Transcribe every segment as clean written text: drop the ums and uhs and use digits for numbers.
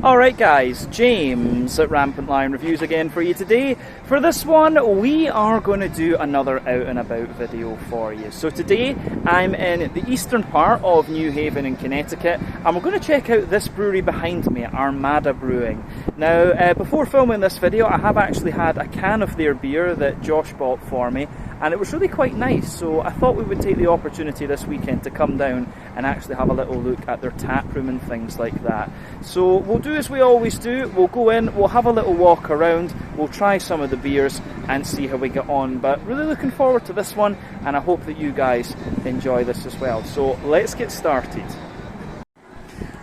Alright guys, James at Rampant Lion Reviews again for you today. For this one, we are going to do another out and about video for you. So today, I'm in the eastern part of New Haven in Connecticut, and we're going to check out this brewery behind me, Armada Brewing. Now, before filming this video, I have actually had a can of their beer that Josh bought for me, and it was really quite nice, so I thought we would take the opportunity this weekend to come down and actually have a little look at their tap room and things like that. So we'll do as we always do, we'll go in, we'll have a little walk around, we'll try some of the beers and see how we get on. But really looking forward to this one, and I hope that you guys enjoy this as well. So let's get started.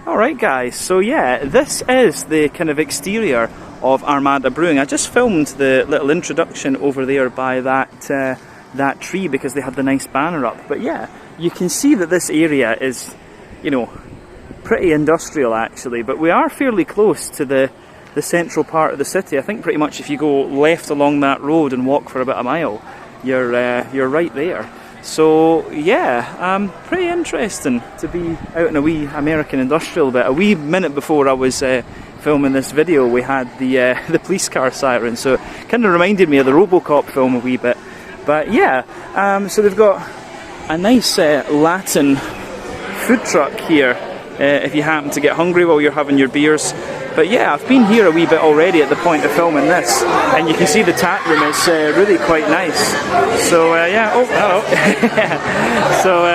Alright guys, so yeah, this is the kind of exterior of Armada Brewing. I just filmed the little introduction over there by that tree because they had the nice banner up. But yeah, you can see that this area is, you know, pretty industrial actually, but we are fairly close to the central part of the city. I think pretty much if you go left along that road and walk for about a mile, you're right there. So yeah, pretty interesting to be out in a wee American industrial bit. A wee minute before I was filming this video, we had the police car siren, so it kind of reminded me of the RoboCop film a wee bit. But yeah, so they've got a nice Latin food truck here if you happen to get hungry while you're having your beers. But yeah, I've been here a wee bit already at the point of filming this, and you can see the tap room is really quite nice. So yeah, oh hello. So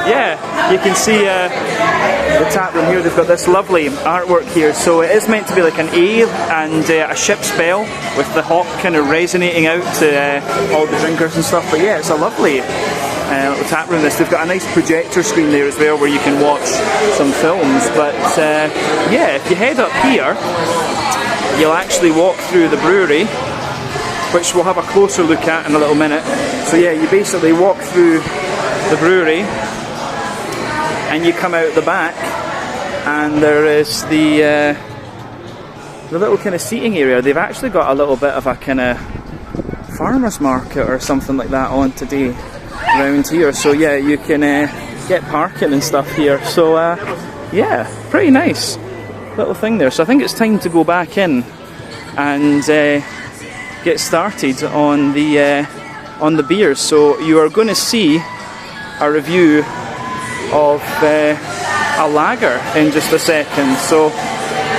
yeah, you can see the tap room here. They've got this lovely artwork here. So it is meant to be like an A and a ship's bell with the hop kind of resonating out to all the drinkers and stuff. But yeah, it's a lovely little tap room. They've got a nice projector screen there as well where you can watch some films. But yeah, if you head up here, you'll actually walk through the brewery, which we'll have a closer look at in a little minute. So yeah, you basically walk through the brewery and you come out the back, and there is the little kind of seating area. They've actually got a little bit of a kind of farmer's market or something like that on today around here. So yeah, you can get parking and stuff here. So yeah, pretty nice little thing there. So I think it's time to go back in and get started on the beers. So you are going to see a review of a lager in just a second. So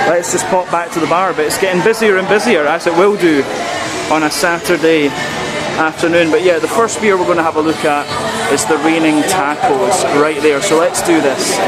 let's just pop back to the bar. But it's getting busier and busier, as it will do on a Saturday afternoon. But yeah, the first beer we're going to have a look at is the Reigning Tacos right there. So let's do this.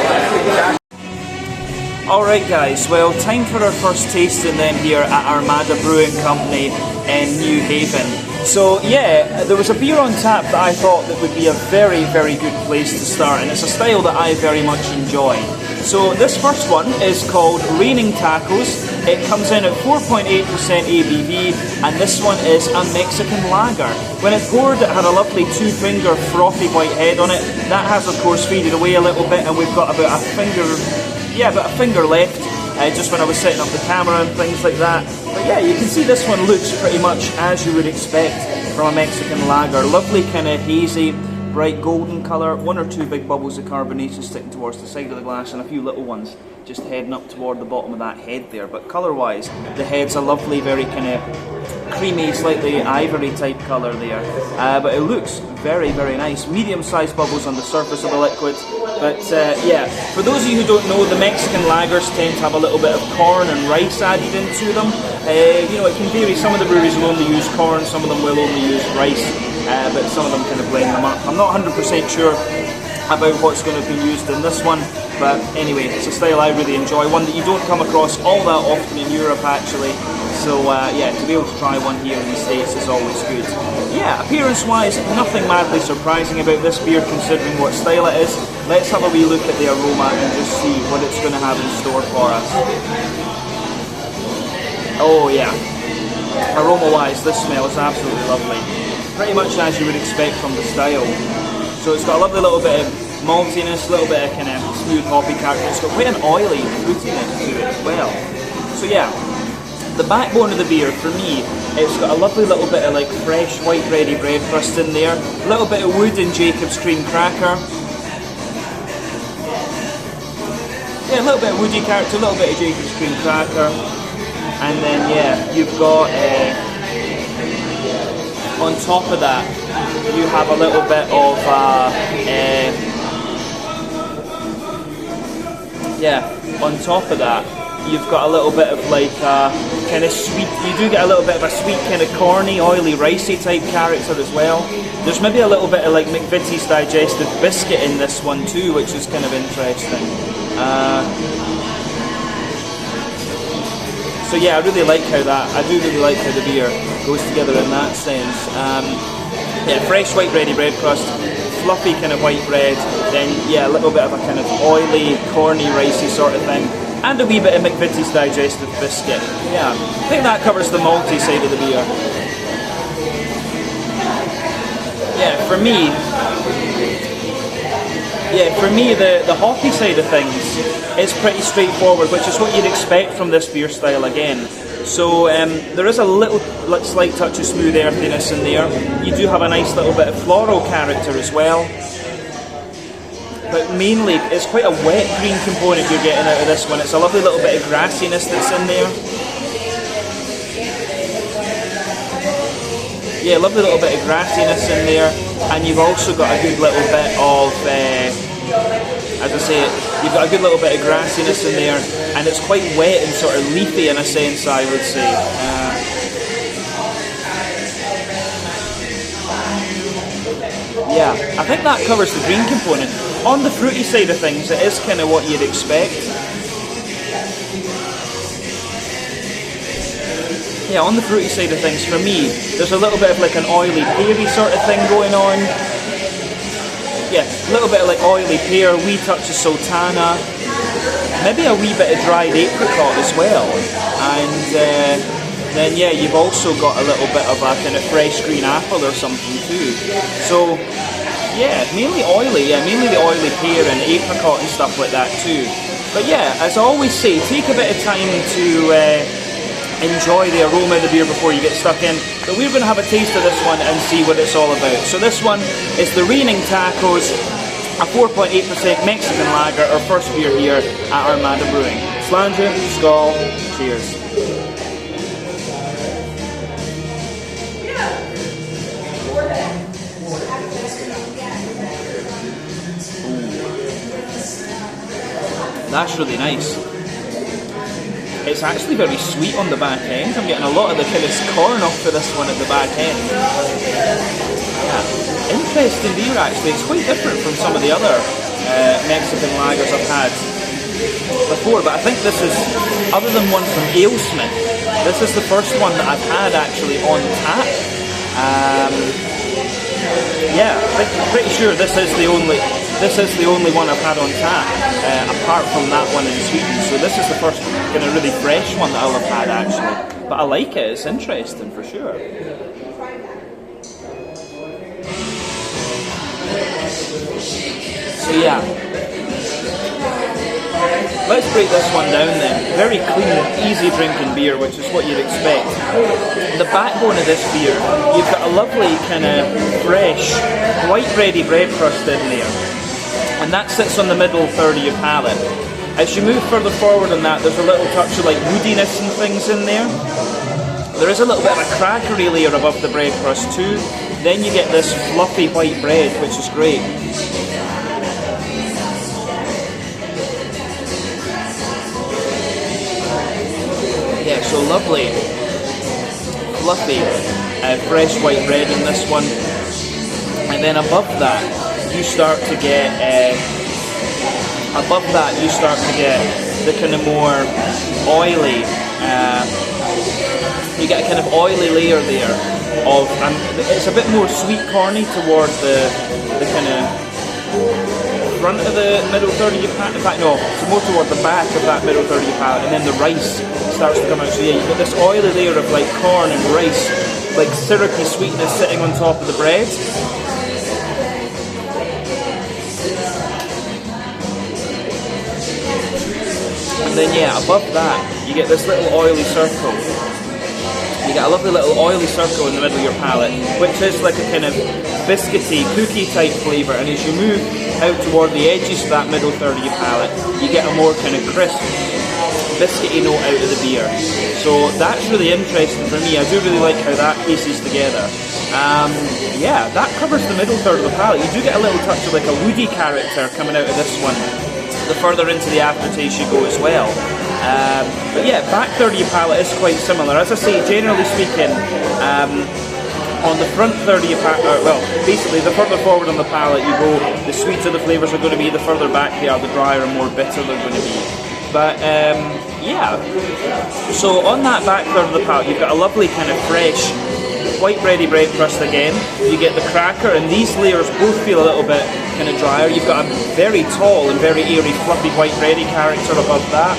Alright guys, well, time for our first tasting then here at Armada Brewing Company in New Haven. So yeah, there was a beer on tap that I thought that would be a very, very good place to start, and it's a style that I very much enjoy. So this first one is called Reigning Tacos. It comes in at 4.8% ABV, and this one is a Mexican lager. When it poured, it had a lovely two-finger frothy white head on it. That has of course faded away a little bit, and we've got about a finger left, just when I was setting up the camera and things like that. But yeah, you can see this one looks pretty much as you would expect from a Mexican lager. Lovely kind of hazy, bright golden colour, one or two big bubbles of carbonation sticking towards the side of the glass, and a few little ones just heading up toward the bottom of that head there. But colour-wise, the head's a lovely, very kind of creamy, slightly ivory type colour there. But it looks very, very nice. Medium-sized bubbles on the surface of the liquid. But yeah, for those of you who don't know, the Mexican lagers tend to have a little bit of corn and rice added into them. You know, it can vary. Some of the breweries will only use corn, some of them will only use rice, but some of them kind of blend them up. I'm not 100% sure about what's going to be used in this one, but anyway, it's a style I really enjoy, one that you don't come across all that often in Europe actually. So yeah, to be able to try one here in the States is always good. Yeah, appearance-wise, nothing madly surprising about this beer considering what style it is. Let's have a wee look at the aroma and just see what it's going to have in store for us. Oh yeah, aroma-wise, this smell is absolutely lovely. Pretty much as you would expect from the style. So it's got a lovely little bit of maltiness, a little bit of kind of smooth hoppy character. It's got quite an oily fruitiness to it as well. So yeah, the backbone of the beer, for me, it's got a lovely little bit of like fresh white bready bread crust in there, a little bit of wood and Jacob's cream cracker. yeah, a little bit of woody character, a little bit of Jacob's cream cracker, and then yeah, you've got on top of that, you have a little bit of on top of that, you've got a little bit of like kind of sweet. You do get a little bit of a sweet, kind of corny, oily, ricey type character as well. There's maybe a little bit of like McVitie's digestive biscuit in this one too, which is kind of interesting. So yeah, I really like how that. I do really like how the beer goes together in that sense. Yeah, fresh white bready bread crust, fluffy kind of white bread, then yeah, a little bit of a kind of oily, corny, ricey sort of thing, and a wee bit of McVitie's digestive biscuit. Yeah, I think that covers the malty side of the beer. Yeah, for me, the hoppy side of things is pretty straightforward, which is what you'd expect from this beer style again. So there is a little slight touch of smooth earthiness in there. You do have a nice little bit of floral character as well. But mainly, it's quite a wet green component you're getting out of this one. It's a lovely little bit of grassiness that's in there. Yeah, lovely little bit of grassiness in there. And you've also got a good little bit of, as I say, you've got a good little bit of grassiness in there. And it's quite wet and sort of leafy in a sense, I would say. Yeah, I think that covers the green component. On the fruity side of things, it is kind of what you'd expect. Yeah, on the fruity side of things, for me, there's a little bit of like an oily, peary sort of thing going on. Yeah, a little bit of like oily pear, wee touch of sultana, maybe a wee bit of dried apricot as well. And then yeah, you've also got a little bit of a kind of fresh green apple or something too. So yeah, mainly oily, yeah, mainly the oily pear and apricot and stuff like that too. But yeah, as I always say, take a bit of time to enjoy the aroma of the beer before you get stuck in. But we're going to have a taste of this one and see what it's all about. So this one is the Reigning Tacos, a 4.8% Mexican lager, our first beer here at Armada Brewing. Sláinte, skål, cheers. That's really nice. It's actually very sweet on the back end. I'm getting a lot of the kind of corn off for this one at the back end. Yeah. Interesting beer actually. It's quite different from some of the other Mexican lagers I've had before, but I think this is, other than one from AleSmith, this is the first one that I've had actually on tap. Yeah, I'm pretty sure this is the only one I've had on tap, apart from that one in Sweden. So this is the first kind of really fresh one that I'll have had actually. But I like it, it's interesting for sure. So yeah, let's break this one down then. Very clean, easy drinking beer, which is what you'd expect. The backbone of this beer, you've got a lovely kind of fresh, white bready bread crust in there. And that sits on the middle third of your palate. As you move further forward on that, there's a little touch of like woodiness and things in there. There is a little bit of a crackery layer above the bread crust too. Then you get this fluffy white bread, which is great. Yeah, so lovely, fluffy, fresh white bread in this one. And then above that, you start to get the kind of more oily, you get a kind of oily layer there of, and it's a bit more sweet corny toward the kind of front of the middle third of your palate. In fact no, it's more toward the back of that middle third of your palate, and then the rice starts to come out. So yeah, you've got this oily layer of like corn and rice, like syrupy sweetness sitting on top of the bread. And then yeah, above that, you get this little oily circle. You get a lovely little oily circle in the middle of your palate, which is like a kind of biscuity, cookie type flavour. And as you move out toward the edges of that middle third of your palate, you get a more kind of crisp, biscuity note out of the beer. So that's really interesting for me. I do really like how that pieces together. Yeah, that covers the middle third of the palate. You do get a little touch of like a woody character coming out of this one the further into the aftertaste you go as well. But yeah, back third of your palate is quite similar. As I say, generally speaking, on the front third of your palate, well, basically the further forward on the palate you go, the sweeter the flavours are going to be, the further back they are, the drier and more bitter they're going to be. But yeah, so on that back third of the palate you've got a lovely kind of fresh, white bready bread crust again. You get the cracker, and these layers both feel a little bit kind of drier. You've got a very tall and very airy, fluffy white bready character above that.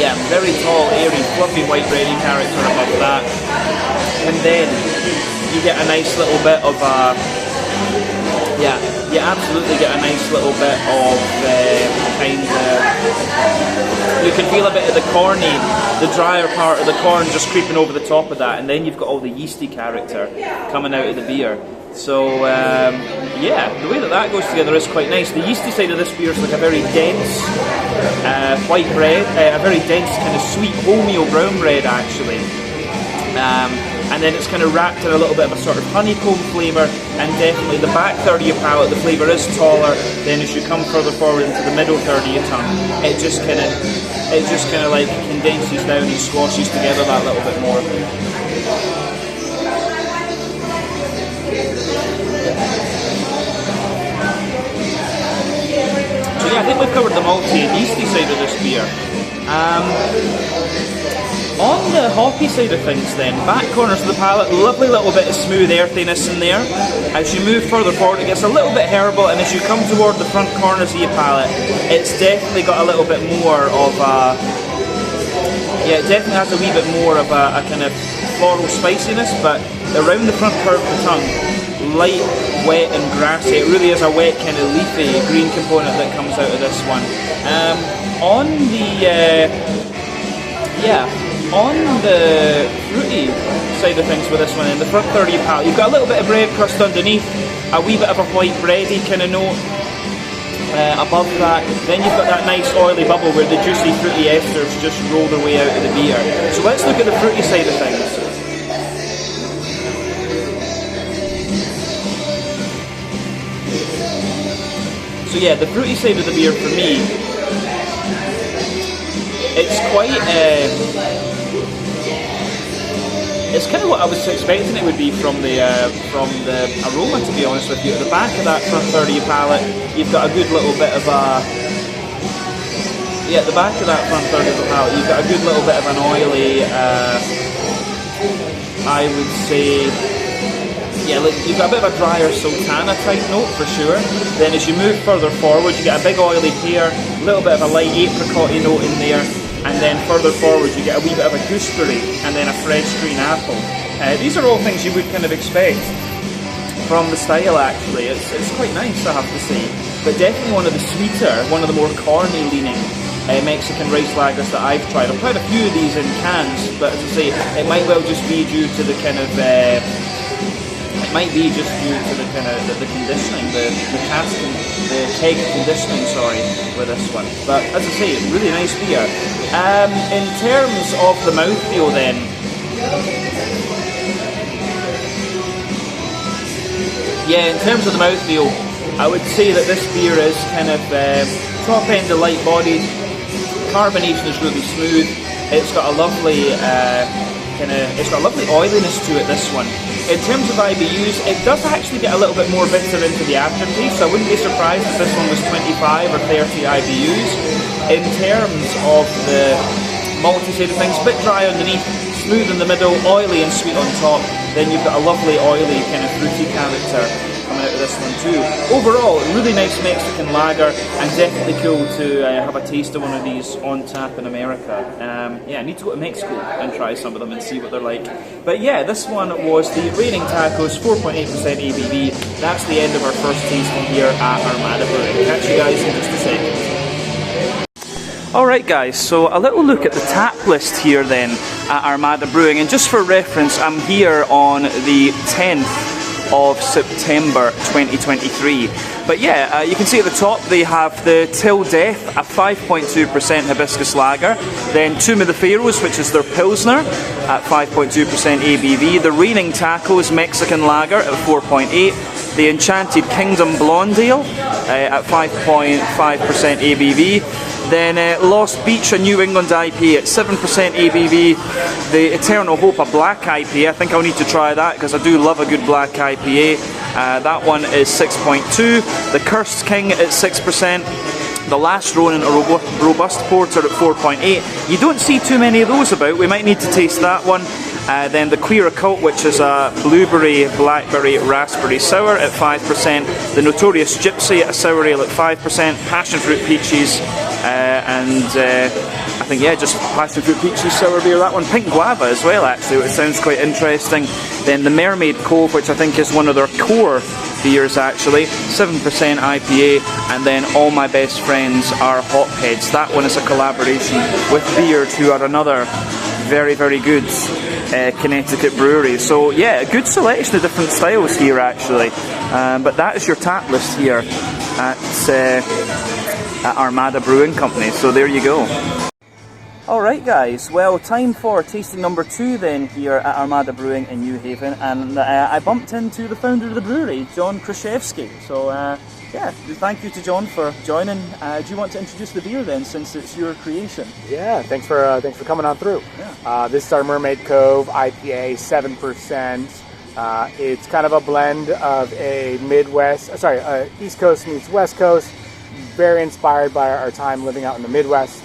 Yeah, very tall, airy, fluffy white bready character above that. And then you get a nice little bit of yeah, you absolutely get a nice little bit of kind of, you can feel a bit of the corny, the drier part of the corn just creeping over the top of that, and then you've got all the yeasty character coming out of the beer. So yeah, the way that that goes together is quite nice. The yeasty side of this beer is like a very dense white bread, a very dense kind of sweet wholemeal brown bread actually. And then it's kind of wrapped in a little bit of a sort of honeycomb flavour, and definitely the back third of your palate, the flavour is taller. Then as you come further forward into the middle third of your tongue, it just kind of like condenses down and squashes together that little bit more. So yeah, I think we've covered the malty and yeasty side of this beer. On the hoppy side of things then, back corners of the palate, lovely little bit of smooth earthiness in there. As you move further forward it gets a little bit herbal, and as you come toward the front corners of your palate, it's definitely got a little bit more of a, yeah, it definitely has a wee bit more of a kind of floral spiciness, but around the front curve of the tongue, light, wet and grassy. It really is a wet kind of leafy green component that comes out of this one. On the fruity side of things with this one, in the front third of your palate, you've got a little bit of bread crust underneath, a wee bit of a white bready kind of note above that. Then you've got that nice oily bubble where the juicy fruity esters just roll their way out of the beer. So let's look at the fruity side of things. So yeah, the fruity side of the beer for me, it's quite, it's kind of what I was expecting it would be from the aroma, to be honest with you. At the back of that front third of your palate, you've got a good little bit of a, yeah, at the back of that front third of the palate, you've got a good little bit of an oily, I would say, yeah, like you've got a bit of a drier sultana type note for sure. Then as you move further forward, you get a big oily pear, a little bit of a light apricot-y note in there, and then further forward you get a wee bit of a gooseberry, and then a fresh green apple. These are all things you would kind of expect from the style actually. It's quite nice, I have to say. But definitely one of the sweeter, one of the more corny leaning Mexican rice lagers that I've tried. I've tried a few of these in cans, but as I say, it might well just be due to the kind of the conditioning, the keg conditioning, sorry, with this one. But as I say, it's really nice beer. In terms of the mouthfeel then, yeah, in terms of the mouthfeel, I would say that this beer is kind of top end of light bodied. Carbonation is really smooth. It's got a lovely it's got a lovely oiliness to it, this one. In terms of IBUs, it does actually get a little bit more bitter into the aftertaste, so I wouldn't be surprised if this one was 25 or 30 IBUs. In terms of the malty side of things, a bit dry underneath, smooth in the middle, oily and sweet on top. Then you've got a lovely oily kind of fruity character coming out of this one too. Overall, really nice Mexican lager, and definitely cool to have a taste of one of these on tap in America. Yeah, I need to go to Mexico and try some of them and see what they're like. But yeah, this one was the Raining Tacos, 4.8% ABV. That's the end of our first tasting here at Armada Brewing. Catch you guys in just a second. Alright guys, so a little look at the tap list here then. at Armada Brewing. And just for reference, I'm here on the 10th of September 2023. But yeah, you can see at the top they have the Till Death, a 5.2% hibiscus lager. Then Tomb of the Pharaohs, which is their Pilsner, at 5.2% ABV. The Reigning Tacos Mexican Lager at 4.8. The Enchanted Kingdom Blonde Ale at 5.5% ABV. Then Lost Beach, a New England IPA at 7% ABV. The Eternal Hope, a black IPA. I think I'll need to try that because I do love a good black IPA. That one is 6.2. The Cursed King at 6%. The Last Ronin, a robust porter at 4.8. You don't see too many of those about. We might need to taste that one. Then the Queer Occult, which is a blueberry, blackberry, raspberry sour at 5%. The Notorious Gypsy, a sour ale at 5%. Passion Fruit Peaches, and I think, yeah, just Passion Fruit Peaches sour beer. That one, Pink Guava as well, actually, which sounds quite interesting. Then the Mermaid Cove, which I think is one of their core beers, actually, 7% IPA. And then All My Best Friends Are Hotheads. That one is a collaboration with Beard, who are another very, very good Connecticut brewery. So yeah, a good selection of different styles here, actually. But that is your tap list here at Armada Brewing Company. So there you go. Alright guys, well, time for tasting number 2 then here at Armada Brewing in New Haven, and I bumped into the founder of the brewery, John Kraszewski. So yeah, thank you to John for joining. Do you want to introduce the beer then, since it's your creation? Yeah, thanks for coming on through. Yeah. This is our Mermaid Cove IPA, 7%. It's kind of a blend of a East Coast meets West Coast, very inspired by our time living out in the Midwest.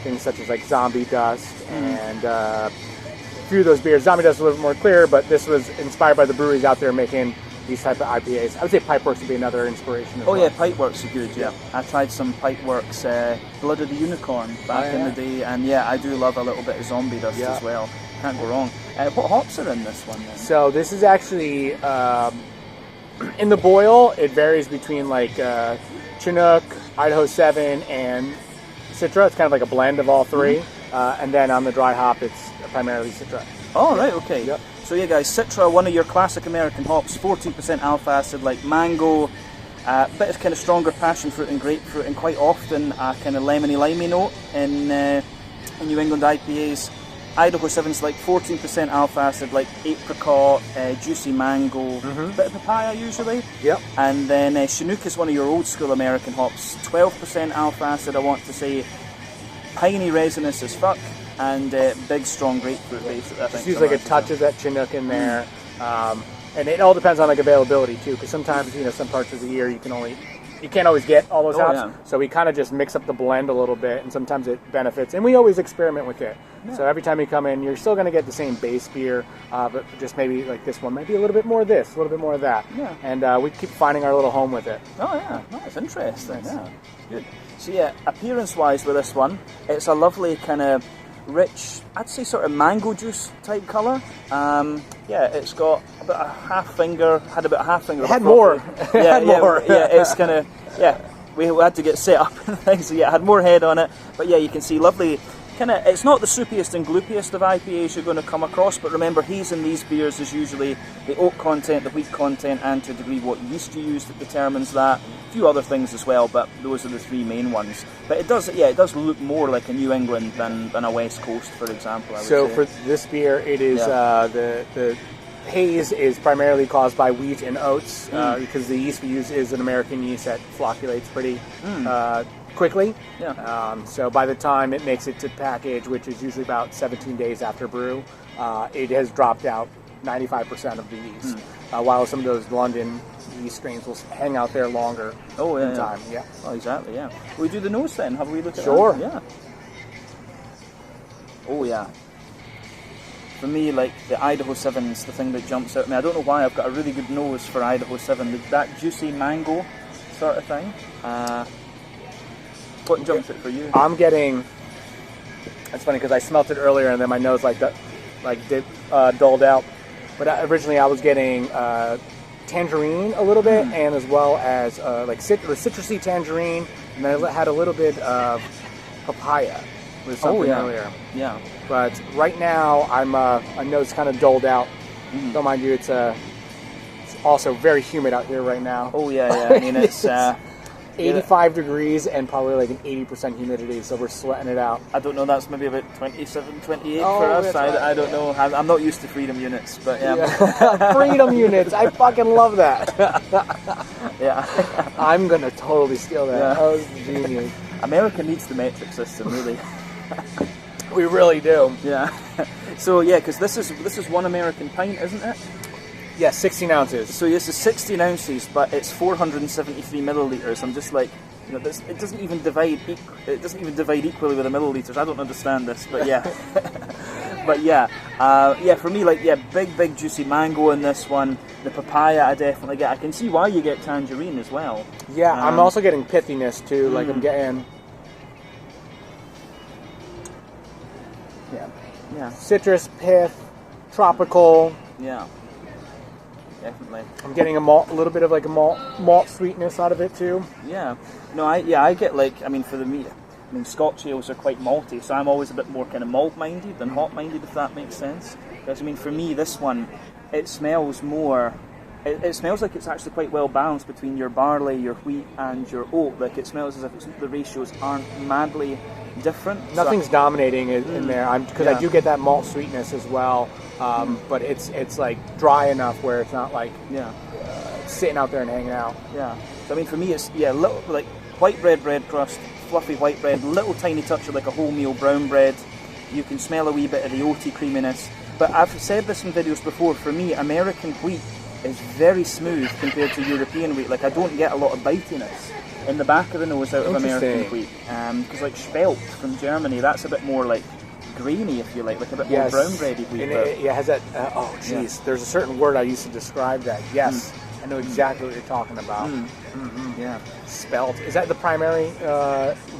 Things such as like Zombie Dust and a few of those beers. Zombie Dust is a little bit more clear, but this was inspired by the breweries out there making these type of IPAs. I would say Pipeworks would be another inspiration as well. Yeah, Pipeworks are good, yeah. I tried some Pipeworks Blood of the Unicorn back in the day, and yeah, I do love a little bit of Zombie Dust as well. Can't go wrong. What hops are in this one then? So this is actually, in the boil, it varies between like Chinook, Idaho 7, and Citra. It's kind of like a blend of all three. And then on the dry hop, it's primarily Citra. Oh, right, okay. Yep. So yeah guys, Citra, one of your classic American hops, 14% alpha acid, like mango, bit of kind of stronger passion fruit and grapefruit, and quite often a kind of lemony note in New England IPAs. Idaho 7's like 14% alpha acid, like apricot, juicy mango, bit of papaya usually. Yep. And then Chinook is one of your old school American hops, 12% alpha acid, I want to say, piney resinous as fuck, and big strong grapefruit base. Just use like a touch of that Chinook in there, and it all depends on like availability too, because sometimes some parts of the year you can't always get all those hops. Yeah. So we kind of just mix up the blend a little bit, and sometimes it benefits, and we always experiment with it. Yeah. So every time you come in, you're still going to get the same base beer, but just maybe like this one, maybe a little bit more of this, a little bit more of that. Yeah. And we keep finding our little home with it. Oh yeah, that's interesting. Yeah, good. So yeah, appearance-wise with this one, it's a lovely kind of rich, I'd say sort of mango juice type colour. Yeah, it's got about a half finger, had about a half finger. It had more. Yeah, it's kind of, we had to get set up and things, so yeah, it had more head on it. But yeah, you can see lovely, kind of, it's not the soupiest and gloopiest of IPAs you're going to come across, but remember, haze in these beers is usually the oak content, the wheat content, and to a degree what yeast you use that determines that. A few other things as well, but those are the three main ones. But it does look more like a New England than a West Coast, for example, I would say. For this beer, it is the haze is primarily caused by wheat and oats, because the yeast we use is an American yeast that flocculates pretty quickly. Yeah. So by the time it makes it to package, which is usually about 17 days after brew, it has dropped out 95% of the yeast, while some of those London yeast strains will hang out there longer in time. Yeah. Oh, exactly, yeah. Will we do the nose then? Have we looked at Sure. that? Yeah. Oh, yeah. For me, like, the Idaho 7's the thing that jumps out at me. I don't know why, I've got a really good nose for Idaho 7. That juicy mango sort of thing. What jumps out for you? I'm getting... It's funny because I smelt it earlier and then my nose dulled out. But originally I was getting tangerine a little bit, and as well as citrusy tangerine, and then it had a little bit of papaya. with something yeah. earlier. Yeah. But right now, I know it's kind of doled out. Don't mind you, it's also very humid out here right now. Oh yeah. I mean, it's 85 degrees and probably like an 80% humidity, so we're sweating it out. I don't know, that's maybe about 27, 28 Oh, for us. that's right. I don't know. I'm not used to freedom units, but yeah. Freedom units, I fucking love that. Yeah. I'm gonna totally steal that. Yeah. That was genius. America needs the metric system, really. We really do. Yeah. So yeah, because this is 1 American pint, isn't it? Yeah, 16 ounces. So this is 16 ounces, but it's 473 milliliters. I'm just like, you know, it doesn't even divide equally with the milliliters. I don't understand this, but yeah. But yeah, for me, like, yeah, big juicy mango in this one. The papaya I definitely get. I can see why you get tangerine as well. Yeah, I'm also getting pithiness too. Like I'm getting, yeah, citrus, pith, tropical. yeah, definitely. I'm getting a little bit of like a malt sweetness out of it too. Yeah, no, I get like, I mean, for the meat. I mean, Scotch ales are quite malty, so I'm always a bit more kind of malt-minded than hot-minded, if that makes sense. Because, I mean, for me, this one, it smells more... It smells like it's actually quite well balanced between your barley, your wheat, and your oat. Like, it smells as if the ratios aren't madly different. Nothing's dominating in there, because I Yeah. do get that malt sweetness as well, but it's like dry enough where it's not like sitting out there and hanging out. Yeah. So, I mean, for me, it's, little, like, white bread crust, fluffy white bread, little tiny touch of like a wholemeal brown bread. You can smell a wee bit of the oaty creaminess. But I've said this in videos before, for me, American wheat is very smooth compared to European wheat. Like, I don't get a lot of bitiness in the back of the nose out of American wheat. Because like Spelt from Germany, that's a bit more like grainy, if you like a bit more brown bready wheat. And it has that, there's a certain word I used to describe that. Yes, I know exactly what you're talking about. Yeah. Spelt. Is that the primary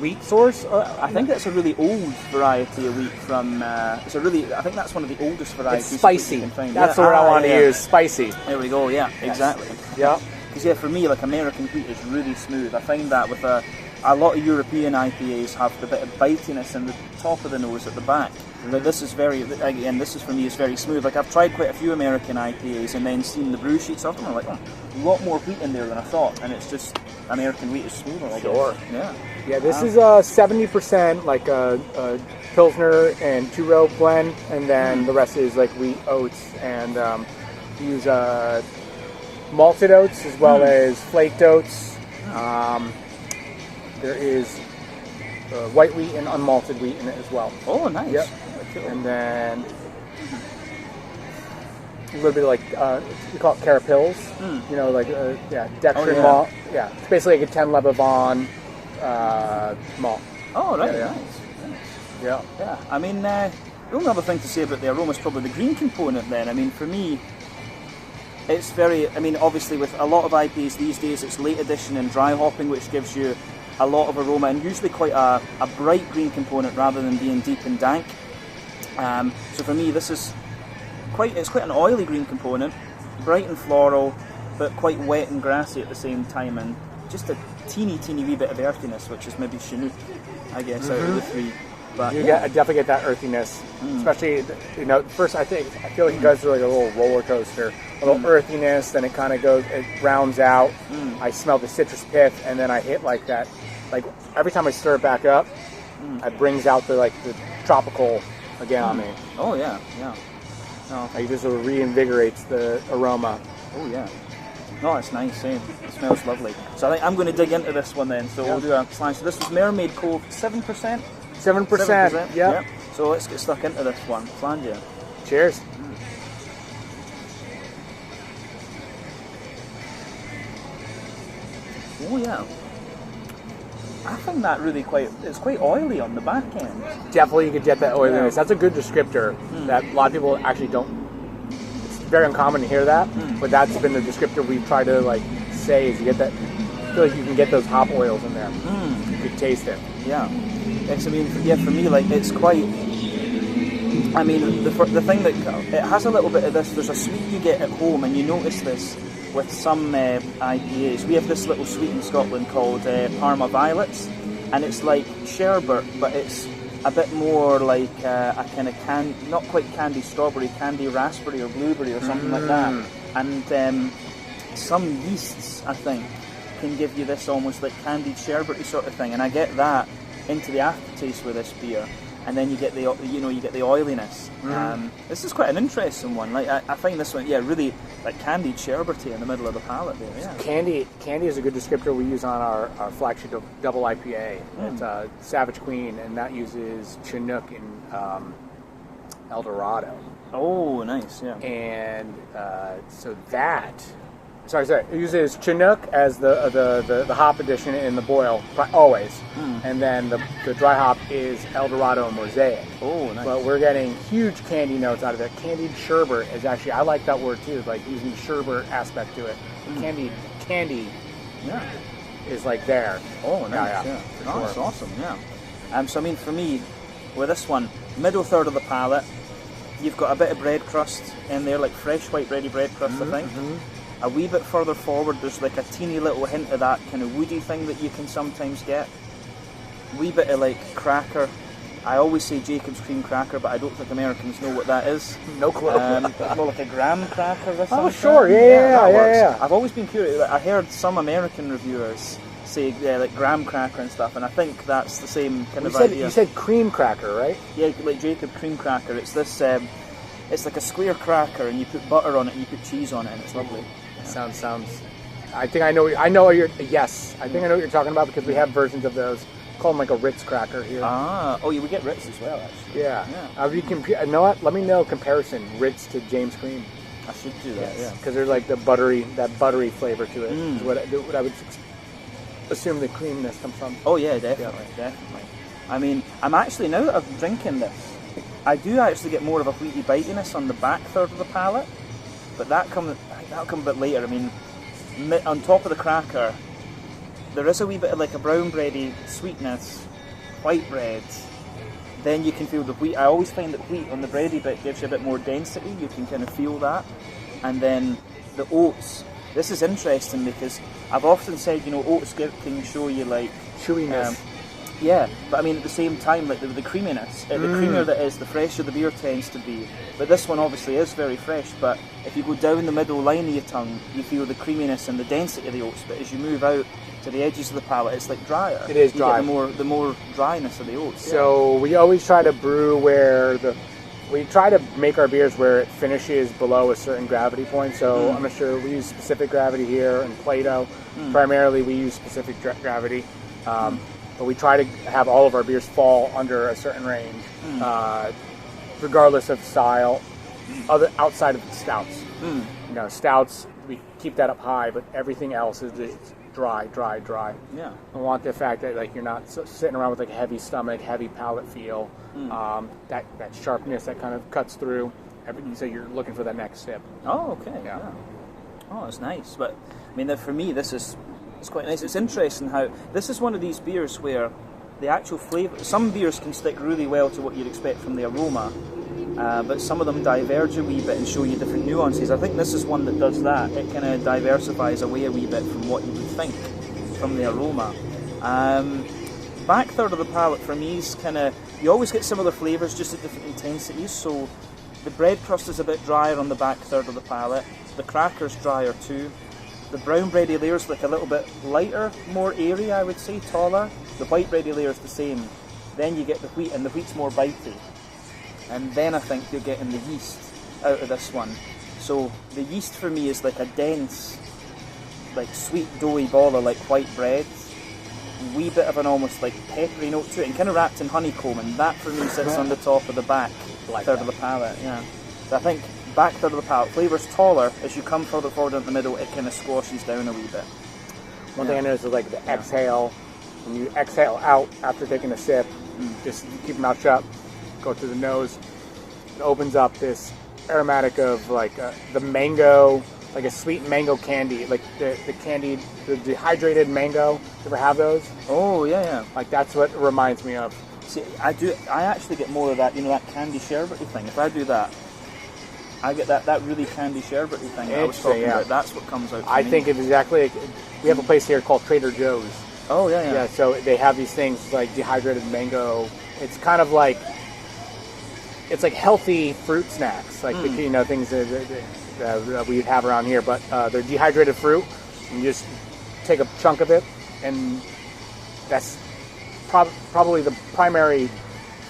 wheat source? I think that's a really old variety of wheat from. I think that's one of the oldest varieties. It's spicy. You can find. That's the word I wanted to use. Spicy. There we go. Yeah, exactly. Yeah. Because for me, like American wheat is really smooth. I find that with a lot of European IPAs have the bit of bitiness in the top of the nose at the back. But this is this is for me is very smooth. Like I've tried quite a few American IPAs and then seen the brew sheets of them. I'm like, a lot more wheat in there than I thought, and it's just American wheat is smoother. I guess. Yeah. Yeah, this is 70% like a Pilsner and 2-row blend, and then the rest is like wheat, oats, and use malted oats as well as flaked oats. There is white wheat and unmalted wheat in it as well. Oh, nice. Yep. Cool. And then a little bit of like we call it carapils. You know, like dextrin malt. Yeah, it's basically like a 10 Lebovon malt. Oh, right. Yeah. Nice. Yeah. Yeah. I mean, the only other thing to say about the aroma is probably the green component. Then, I mean, for me, it's very. I mean, obviously, with a lot of IPAs these days, it's late addition and dry hopping, which gives you a lot of aroma and usually quite a bright green component rather than being deep and dank. So for me, this is quite an oily green component, bright and floral, but quite wet and grassy at the same time, and just a teeny wee bit of earthiness, which is maybe Chinook, I guess, out of the three. But I definitely get that earthiness, especially first I feel like it goes through like a little roller coaster, a little earthiness, then it kind of it rounds out. I smell the citrus pith, and then I hit like that. Like every time I stir it back up, it brings out the tropical again on me. Oh yeah. No. It just sort of reinvigorates the aroma. Oh yeah. No, it's nice. It smells lovely. So I think I'm going to dig into this one then. So we'll do a slice. So this was Mermaid Cove, 7%. 7%. Yeah. So let's get stuck into this one. Flangia. Cheers. Oh yeah. I find that really it's quite oily on the back end. Definitely you could get that oiliness. That's a good descriptor that a lot of people actually don't. It's very uncommon to hear that, but that's been the descriptor we've tried to say is you get that. I feel like you can get those hop oils in there. You could taste it. Yeah. It's, for me, it's quite. I mean, the thing that it has a little bit of this. There's a sweet you get at home, and you notice this with some IPAs. We have this little sweet in Scotland called Parma Violets, and it's like sherbet, but it's a bit more like a kind of not quite candy strawberry, candy raspberry or blueberry or something like that. And some yeasts, I think, can give you this almost like candied sherbety sort of thing. And I get that into the aftertaste with this beer. And then you get the oiliness. This is quite an interesting one. Like I find this one, really like candied sherbety in the middle of the palate there. Yeah. Candy is a good descriptor we use on our flagship double IPA. It's Savage Queen, and that uses Chinook and El Dorado. Oh, nice. Yeah. And so that. Sorry. It uses Chinook as the hop addition in the boil, always. And then the dry hop is El Dorado and Mosaic. Oh, nice. But we're getting huge candy notes out of it. Candied sherbet is actually, I like that word too, like using the sherbet aspect to it. Candy is like there. Oh, nice. Yeah. Oh, that's awesome, yeah. So, I mean, for me, with this one, middle third of the palate, you've got a bit of bread crust in there, like fresh white bready bread crust, I think. A wee bit further forward, there's like a teeny little hint of that kind of woody thing that you can sometimes get. Wee bit of like cracker. I always say Jacob's cream cracker, but I don't think Americans know what that is. No clue. More like a graham cracker or something. Oh, sure, yeah. I've always been curious. I heard some American reviewers say like graham cracker and stuff, and I think that's the same kind of idea. You said cream cracker, right? Yeah, like Jacob cream cracker. It's this. It's like a square cracker, and you put butter on it, and you put cheese on it, and it's lovely. Sounds. I think I know what you're. Yes, I think I know what you're talking about because we have versions of those. Call them like a Ritz cracker here. We get Ritz as well, actually. Yeah. You know what? Let me know comparison Ritz to James Cream. I should do that. Yeah. Because there's like that buttery flavor to it. Is what I would assume the creaminess comes from. Oh yeah, definitely. I mean, I'm actually, now that I'm drinking this, I do actually get more of a wheaty bitiness on the back third of the palate, but that'll come a bit later. I mean, on top of the cracker, there is a wee bit of like a brown bready sweetness, white bread. Then you can feel the wheat. I always find that wheat on the bready bit gives you a bit more density. You can kind of feel that. And then the oats. This is interesting because I've often said, oats can show you like chewiness. But I mean at the same time, like the creaminess. The creamier that is, the fresher the beer tends to be. But this one obviously is very fresh. But if you go down the middle line of your tongue, you feel the creaminess and the density of the oats. But as you move out to the edges of the palate, it's like drier. It is dry. You get the more dryness of the oats. So we always try to brew we try to make our beers where it finishes below a certain gravity point. So I'm not sure, we use specific gravity here in Plato. Primarily we use specific gravity. But we try to have all of our beers fall under a certain range, regardless of style, outside of stouts. Stouts, we keep that up high, but everything else is dry. Yeah. I want the fact that like you're not sitting around with like a heavy stomach, heavy palate feel, that sharpness that kind of cuts through everything. So you're looking for that next sip. Oh, okay. Yeah. Oh, that's nice. But I mean, for me, it's quite nice. It's interesting how this is one of these beers where the actual flavour. Some beers can stick really well to what you'd expect from the aroma, but some of them diverge a wee bit and show you different nuances. I think this is one that does that. It kind of diversifies away a wee bit from what you would think from the aroma. Back third of the palate for me is kind of, you always get similar flavours just at different intensities. So the bread crust is a bit drier on the back third of the palate. The cracker's drier too. The brown bready layer is like a little bit lighter, more airy, I would say, taller. The white bready layer is the same. Then you get the wheat, and the wheat's more bitey. And then I think you're getting the yeast out of this one. So the yeast for me is like a dense, like sweet doughy ball of like white bread. Wee bit of an almost like peppery note to it, and kind of wrapped in honeycomb. And that for me sits on the top of the back third of the palate. Yeah. So I think back third of the palate, flavour's taller. As you come further forward into the middle, it kind of squashes down a wee bit. One thing I noticed is like the exhale. When you exhale out after taking a sip, just keep your mouth shut, go through the nose. It opens up this aromatic of like the mango, like a sweet mango candy, like the candied, the dehydrated mango. You ever have those? Oh yeah. Like that's what it reminds me of. See, I actually get more of that, that candy sherbety thing. If I do that, I get that really candy sherbety thing that I was talking about. That's what comes out. I think it's exactly. We have a place here called Trader Joe's. Oh yeah. Yeah, so they have these things like dehydrated mango It's kind of like, it's like healthy fruit snacks, like the things that we have around here, but they're dehydrated fruit. You just take a chunk of it, and that's probably the primary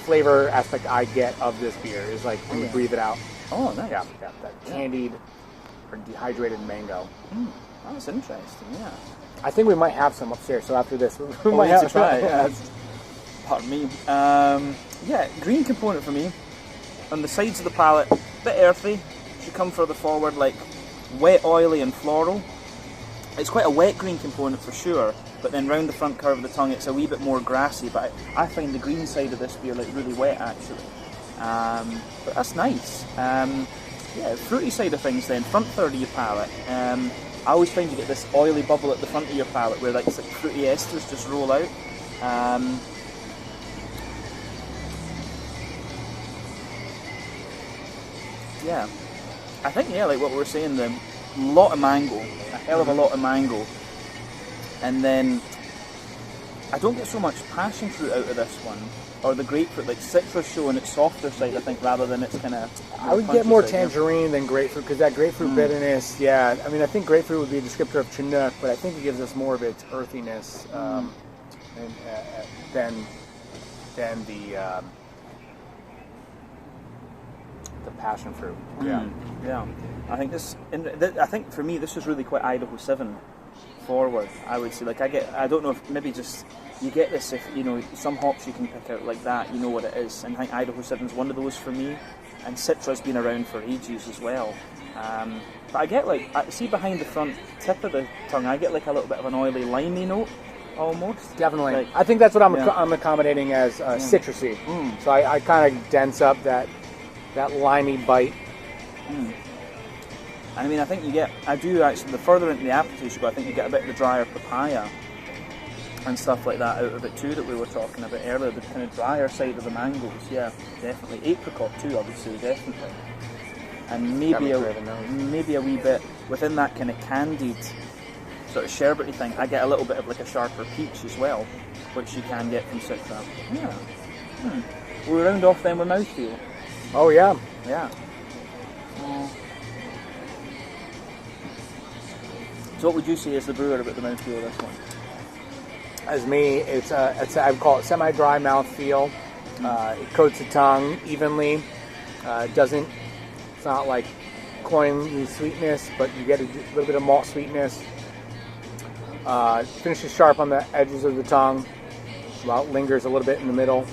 flavor aspect I get of this beer is like when you breathe it out. Oh, nice. Yeah, that candied or dehydrated mango. That's interesting, yeah. I think we might have some upstairs, so after this, we might have to try it. Yeah. Pardon me. Yeah, green component for me. On the sides of the palate, a bit earthy. Should come further forward, like wet, oily, and floral. It's quite a wet green component for sure, but then round the front curve of the tongue, it's a wee bit more grassy. But I find the green side of this beer like really wet actually. But that's nice. Yeah, fruity side of things then, front third of your palate. I always find you get this oily bubble at the front of your palate where like it's like fruity esters just roll out. Yeah, I think like what we were saying, the lot of mango, a hell of a lot of mango, and then I don't get so much passion fruit out of this one, or the grapefruit, like citrus showing its softer side, I think, rather than its kind of. I would get more tangerine than grapefruit, because that grapefruit bitterness, I mean, I think grapefruit would be a descriptor of Chinook, but I think it gives us more of its earthiness than the passion fruit. Yeah. I think I think for me this is really quite Idaho 7 forward. I would say, like I don't know if maybe just you get this if some hops you can pick out like that, you know what it is, and I think Idaho 7 is one of those for me. And Citra's been around for ages as well. But I get I see behind the front tip of the tongue, I get like a little bit of an oily, limey note, almost. Definitely. I think that's what I'm accommodating as citrusy. So I kind of dense up that limey bite. And I mean, I think I do actually, the further into the aftertaste you go, I think you get a bit of the drier papaya and stuff like that out of it too that we were talking about earlier, the kind of drier side of the mangoes, yeah, definitely. Apricot too, I would say, definitely. And maybe a wee bit, within that kind of candied sort of sherbety thing, I get a little bit of like a sharper peach as well, which you can get from Citra. Yeah. We'll round off then with mouthfeel. Oh yeah. Yeah. So what would you say is the brewer about the mouthfeel of this one? As me, it's I would call it semi-dry mouthfeel. It coats the tongue evenly. It's not like cloying sweetness, but you get a little bit of malt sweetness. Finishes sharp on the edges of the tongue. Lingers a little bit in the middle.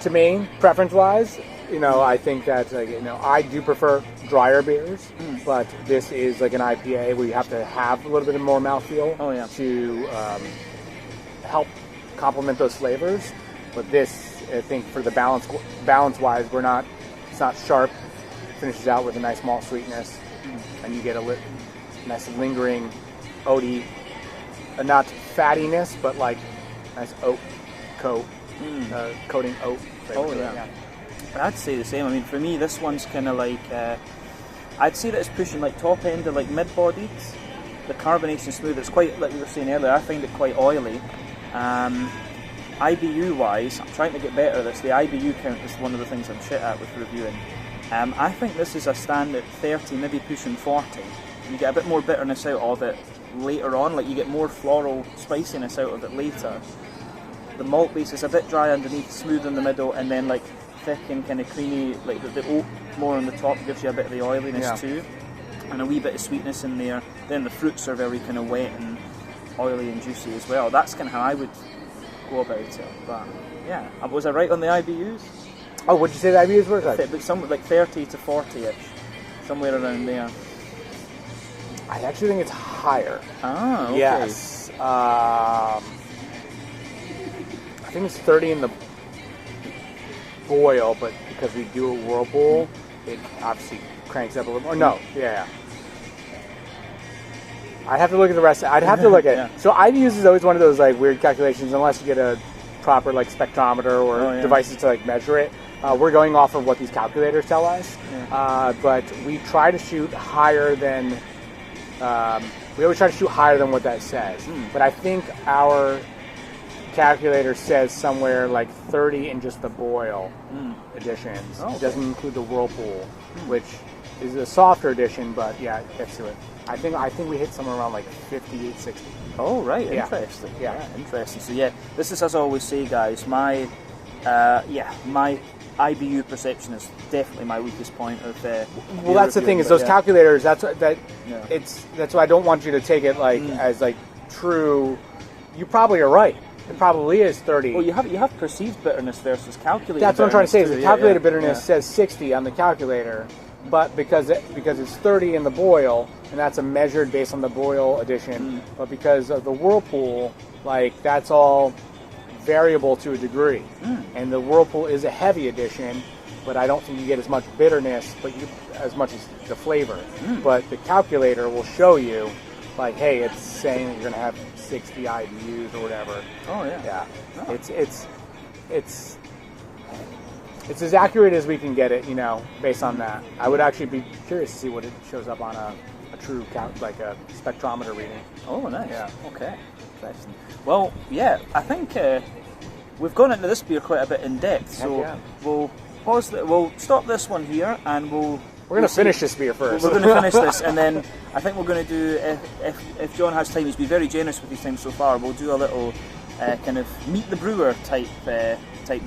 To me, preference-wise, I think that I do prefer drier beers, but this is like an IPA where you have to have a little bit more mouthfeel to help complement those flavors. But this, I think, for the balance-wise, it's not sharp. It finishes out with a nice malt sweetness, and you get a nice lingering oaty, not fattiness, but like nice oat coat, coating oat flavor. Yeah. I'd say the same. I mean, for me, this one's kind of like, I'd say that it's pushing like top end to like mid-bodied. The carbonation smooth, it's quite, like we were saying earlier, I find it quite oily. IBU-wise, I'm trying to get better at this. The IBU count is one of the things I'm shit at with reviewing. I think this is a standard 30, maybe pushing 40. You get a bit more bitterness out of it later on, like you get more floral spiciness out of it later. The malt base is a bit dry underneath, smooth in the middle, and then like thick and kind of creamy, like the oat more on the top gives you a bit of the oiliness too, and a wee bit of sweetness in there. Then the fruits are very kind of wet and oily and juicy as well. That's kind of how I would go about it. But yeah, was I right on the IBUs? Oh, would you say the IBUs were? But somewhere like 30 to 40ish, somewhere around there. I actually think it's higher. Ah, okay. Yes. I think it's 30 in the boil, but because we do a whirlpool, it obviously cranks up a little more. No, I'd have to look at the rest. I'd have to look at So IBUs is always one of those like weird calculations, unless you get a proper like spectrometer or devices to like measure it. We're going off of what these calculators tell us, but we try to shoot higher than We always try to shoot higher than what that says. But I think our calculator says somewhere like 30 in just the boil editions. Oh, okay. It doesn't include the Whirlpool, which is a softer edition, but yeah, it gets to it. I think we hit somewhere around like 58, 60. Oh, right, Yeah. interesting. Yeah. Interesting. So yeah, this is, as I always say, guys, my IBU perception is definitely my weakest point of Well, that's the thing is those calculators. That's why I don't want you to take it like as like true. You probably are right. It probably is 30. Well, you have perceived bitterness versus calculated. That's what I'm trying to say. Is the calculated bitterness yeah. says 60 on the calculator, but because it's 30 in the boil, and that's a measured based on the boil edition. But because of the Whirlpool, like that's all variable to a degree. And the Whirlpool is a heavy edition, but I don't think you get as much bitterness, but as much as the flavor. But the calculator will show you, like, hey, it's saying that you're going to have 60 IBUs or whatever. Oh yeah. Yeah. Oh. It's as accurate as we can get it, based on that. I would actually be curious to see what it shows up on a true like a spectrometer reading. Oh, nice. Yeah. Okay. Interesting. Well, yeah, I think we've gone into this beer quite a bit in depth, so yeah. we'll pause. We'll stop this one here, and we're going to finish this beer first. We're going to finish this, and then I think we're going to do, if John has time, he's been very generous with his time so far, we'll do a little kind of meet the brewer type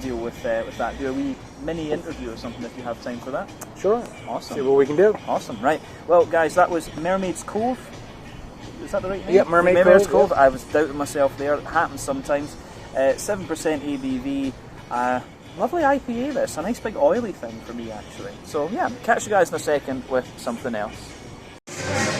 deal with that. Do a wee mini interview or something if you have time for that. Sure. Awesome. See what we can do. Awesome. Right. Well, guys, that was Mermaid's Cove. Is that the right name? Yep, Mermaid's Cove. Yeah. I was doubting myself there. It happens sometimes. 7% ABV. Lovely IPA this. A nice big oily thing for me, actually. So, yeah, catch you guys in a second with something else.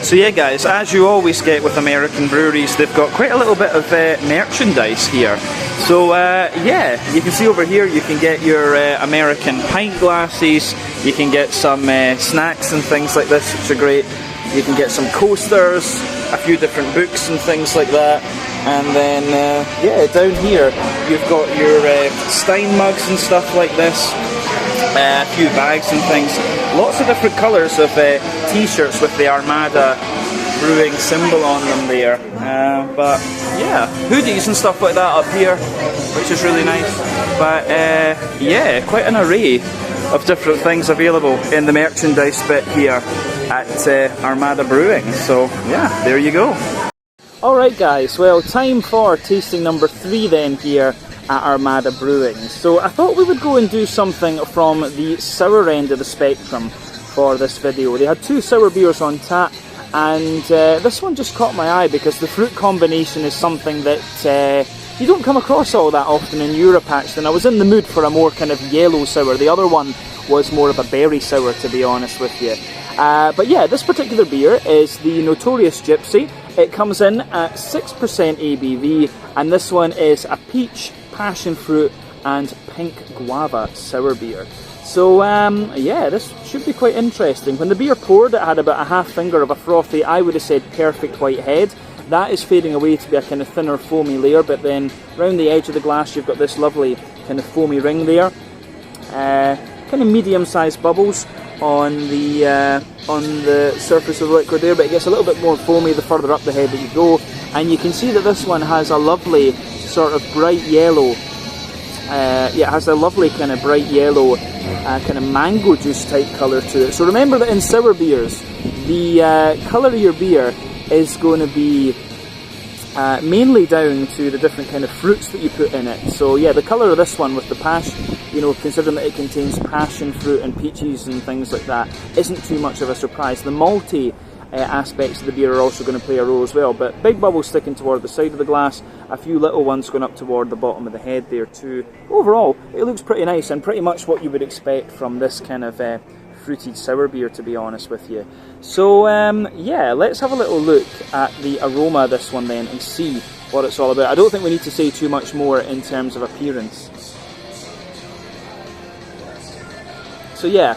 So yeah, guys, as you always get with American breweries, they've got quite a little bit of merchandise here. So yeah, you can see over here you can get your American pint glasses, you can get some snacks and things like this, which are great. You can get some coasters, a few different books and things like that. And then, yeah, down here you've got your Stein mugs and stuff like this. A few bags and things. Lots of different colours of t-shirts with the Armada Brewing symbol on them there. But yeah, hoodies and stuff like that up here, which is really nice. But yeah, quite an array of different things available in the merchandise bit here at Armada Brewing. So yeah, there you go. Alright guys, well, time for tasting number 3 then here at Armada Brewing. So I thought we would go and do something from the sour end of the spectrum for this video. They had 2 sour beers on tap, and this one just caught my eye because the fruit combination is something that you don't come across all that often in Europe actually, and I was in the mood for a more kind of yellow sour. The other one was more of a berry sour, to be honest with you. But yeah, this particular beer is the Notorious Gypsy. It comes in at 6% ABV, and this one is a peach, passion fruit and pink guava sour beer. So yeah, this should be quite interesting. When the beer poured, it had about a half finger of a frothy, I would have said perfect white head. That is fading away to be a kind of thinner foamy layer, but then round the edge of the glass you've got this lovely kind of foamy ring there. Kind of medium-sized bubbles on the surface of the liquid there, but it gets a little bit more foamy the further up the head that you go. And you can see that this one has a lovely sort of bright yellow, yeah, it has a lovely kind of bright yellow kind of mango juice type colour to it. So remember that in sour beers, the colour of your beer is going to be mainly down to the different kind of fruits that you put in it. So yeah, the colour of this one with the passion, you know, considering that it contains passion fruit and peaches and things like that, isn't too much of a surprise. The malty aspects of the beer are also going to play a role as well, but big bubbles sticking toward the side of the glass, a few little ones going up toward the bottom of the head there too. Overall, it looks pretty nice and pretty much what you would expect from this kind of fruited sour beer, to be honest with you. So yeah, let's have a little look at the aroma of this one then and see what it's all about. I don't think we need to say too much more in terms of appearance. So yeah,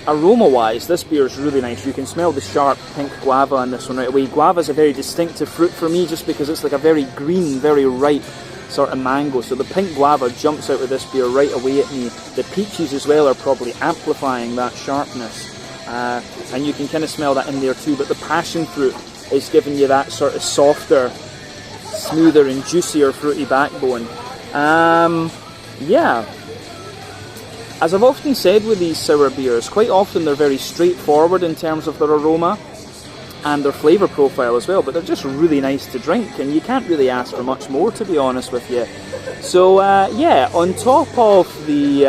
aroma-wise, this beer is really nice. You can smell the sharp pink guava on this one right away. Guava is a very distinctive fruit for me just because it's like a very green, very ripe sort of mango. So the pink guava jumps out of this beer right away at me. The peaches as well are probably amplifying that sharpness. and you can kind of smell that in there too, but the passion fruit is giving you that sort of softer, smoother and juicier fruity backbone. Yeah, as I've often said with these sour beers, quite often they're very straightforward in terms of their aroma and their flavour profile as well, but they're just really nice to drink, and you can't really ask for much more, to be honest with you. So yeah, on top of the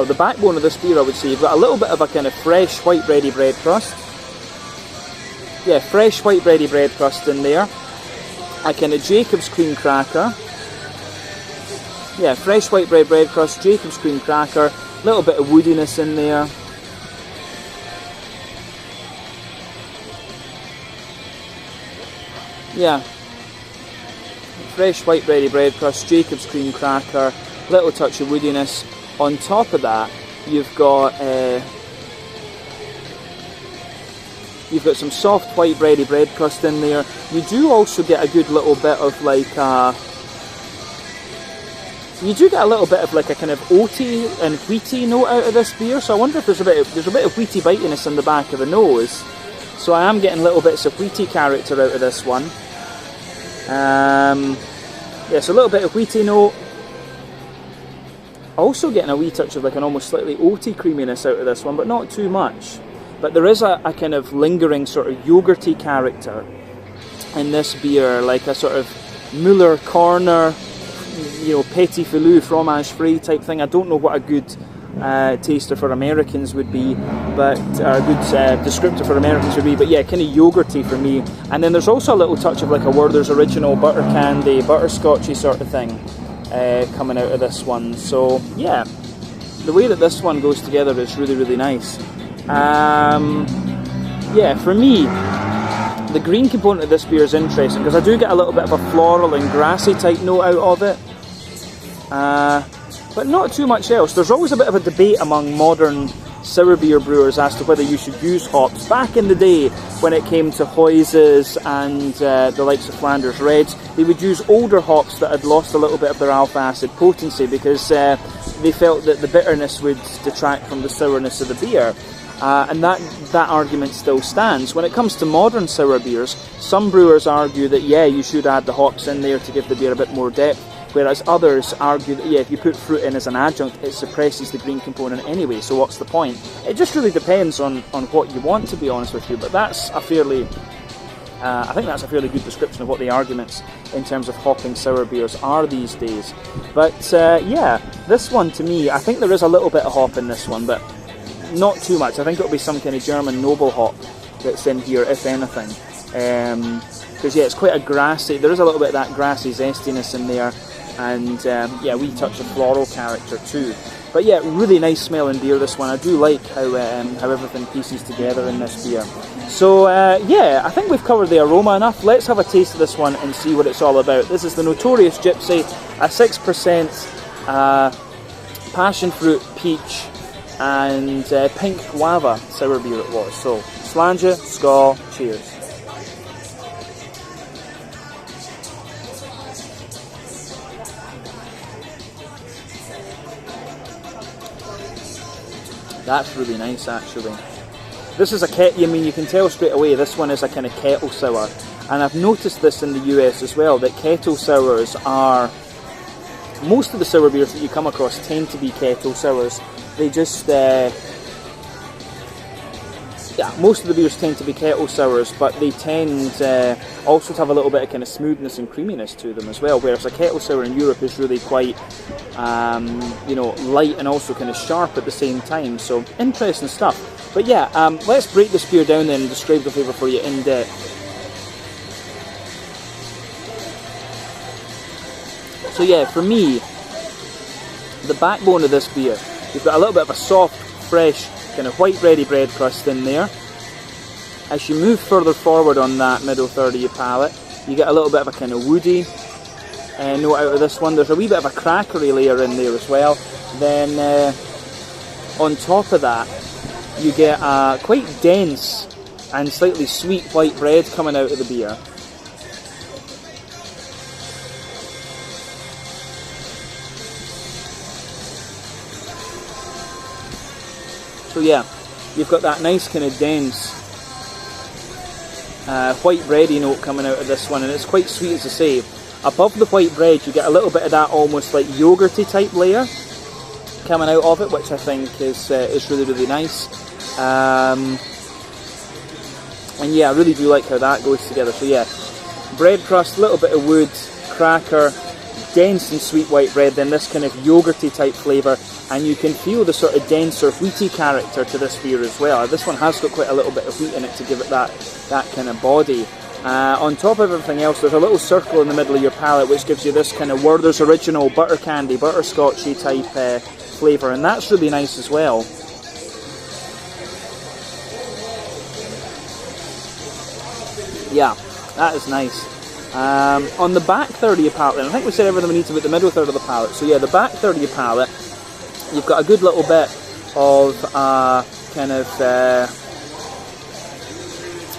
the backbone of this beer, I would say you've got a little bit of a kind of fresh white bready bread crust. Yeah, fresh white bready bread crust in there. A kind of Jacob's cream cracker. Yeah, fresh white bread crust, Jacob's cream cracker, a little bit of woodiness in there. Yeah, fresh white bready bread crust, Jacob's cream cracker, little touch of woodiness. On top of that, you've got some soft white bready bread crust in there. You do also get a good little bit of like a kind of oaty and wheaty note out of this beer. So I wonder if there's a bit of wheaty bitiness in the back of the nose. So I am getting little bits of wheaty character out of this one. Yeah, so a little bit of wheaty note. Also getting a wee touch of like an almost slightly oaty creaminess out of this one, but not too much. But there is a kind of lingering sort of yogurty character in this beer, like a sort of Muller Corner, petit filou, fromage frais type thing. I don't know what a good taster for Americans would be, but a good descriptor for Americans would be, but yeah, kind of yogurty for me. And then there's also a little touch of like a Werther's Original butter candy, butterscotchy sort of thing coming out of this one. So yeah, the way that this one goes together is really, really nice. Yeah, for me, the green component of this beer is interesting because I do get a little bit of a floral and grassy type note out of it, but not too much else. There's always a bit of a debate among modern sour beer brewers as to whether you should use hops. Back in the day, when it came to Huyses and the likes of Flanders Reds, they would use older hops that had lost a little bit of their alpha acid potency because they felt that the bitterness would detract from the sourness of the beer. And that argument still stands. When it comes to modern sour beers, some brewers argue that yeah, you should add the hops in there to give the beer a bit more depth, whereas others argue that yeah, if you put fruit in as an adjunct, it suppresses the green component anyway, so what's the point? It just really depends on what you want, to be honest with you, but that's a fairly I think that's a fairly good description of what the arguments in terms of hopping sour beers are these days. But yeah, this one to me, I think there is a little bit of hop in this one, but not too much. I think it'll be some kind of German noble hop that's in here, if anything. Because yeah, it's quite a grassy, there is a little bit of that grassy zestiness in there, and yeah, a wee touch of floral character too. But yeah, really nice smelling beer, this one. I do like how everything pieces together in this beer. So yeah, I think we've covered the aroma enough. Let's have a taste of this one and see what it's all about. This is the Notorious Gypsy, a 6% passion fruit, peach and pink guava sour beer it was. So, slàinte, skål, cheers. That's really nice, actually. This is a kettle, I mean, you can tell straight away this one is a kind of kettle sour. And I've noticed this in the US as well, that kettle sours are, most of the sour beers that you come across tend to be kettle sours. They just, yeah, most of the beers tend to be kettle sours, but they tend also to have a little bit of kind of smoothness and creaminess to them as well, whereas a kettle sour in Europe is really quite, you know, light and also kind of sharp at the same time, so interesting stuff. But yeah, let's break this beer down then and describe the flavour for you in depth. So yeah, for me, the backbone of this beer, you've got a little bit of a soft, fresh, kind of white bready bread crust in there. As you move further forward on that middle third of your palate, you get a little bit of a kind of woody note out of this one. There's a wee bit of a crackery layer in there as well. Then on top of that, you get a quite dense and slightly sweet white bread coming out of the beer. So yeah, you've got that nice kind of dense white bready note coming out of this one, and it's quite sweet, as I say. Above the white bread you get a little bit of that almost like yogurty type layer coming out of it, which I think is really, really nice. And yeah, I really do like how that goes together. So yeah, bread crust, little bit of wood, cracker, dense and sweet white bread, then this kind of yogurty type flavour, and you can feel the sort of denser wheaty character to this beer as well. This one has got quite a little bit of wheat in it to give it that kind of body. On top of everything else, there's a little circle in the middle of your palate which gives you this kind of Werther's Original butter candy, butterscotchy type flavour, and that's really nice as well. Yeah, that is nice. On the back third of your palate, and I think we said everything we need to about the middle third of the palate. So yeah, the back third of your palate, you've got a good little bit of kind of,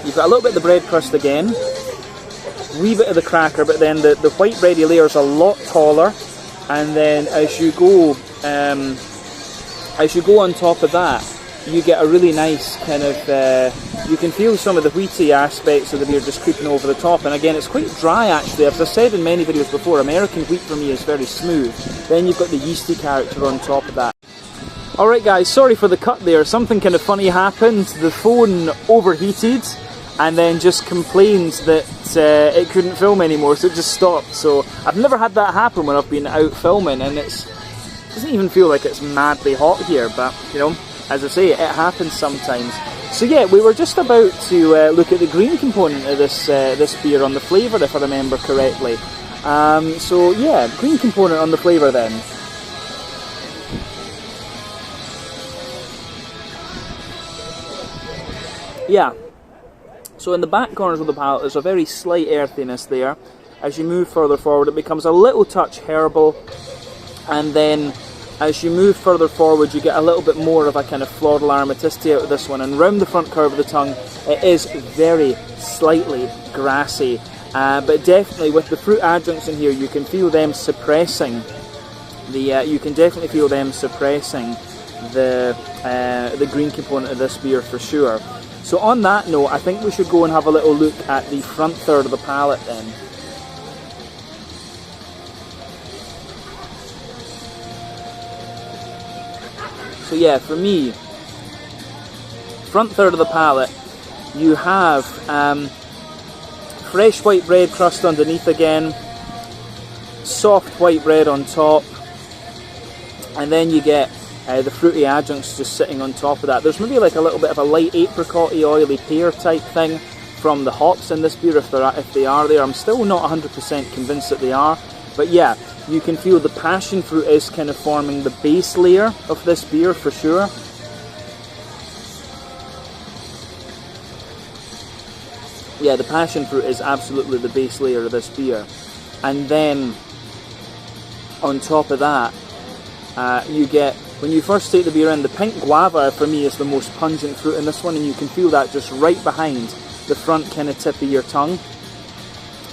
you've got a little bit of the bread crust again, wee bit of the cracker, but then the white bready layer is a lot taller, and then as you go on top of that, you get a really nice kind of, you can feel some of the wheaty aspects of the beer just creeping over the top, and again it's quite dry actually. As I've said in many videos before, American wheat for me is very smooth. Then you've got the yeasty character on top of that. Alright guys, sorry for the cut there, something kind of funny happened. The phone overheated and then just complained that it couldn't film anymore, so it just stopped. So I've never had that happen when I've been out filming, and it doesn't even feel like it's madly hot here, but you know, as I say, it happens sometimes. So yeah, we were just about to look at the green component of this beer on the flavour, if I remember correctly. So yeah, green component on the flavour then. Yeah, so in the back corners of the palate there's a very slight earthiness there. As you move further forward it becomes a little touch herbal, and then as you move further forward you get a little bit more of a kind of floral aromaticity out of this one, and round the front curve of the tongue it is very slightly grassy, but definitely with the fruit adjuncts in here you can feel them suppressing the green component of this beer for sure. So on that note, I think we should go and have a little look at the front third of the palate then. So yeah, for me, front third of the palate, you have fresh white bread crust underneath again, soft white bread on top, and then you get the fruity adjuncts just sitting on top of that. There's maybe like a little bit of a light apricot-y, oily pear type thing from the hops in this beer, if they are there. I'm still not 100% convinced that they are, but yeah, you can feel the passion fruit is kind of forming the base layer of this beer for sure. Yeah, the passion fruit is absolutely the base layer of this beer. And then on top of that, you get, when you first take the beer in, the pink guava for me is the most pungent fruit in this one, and you can feel that just right behind the front kind of tip of your tongue.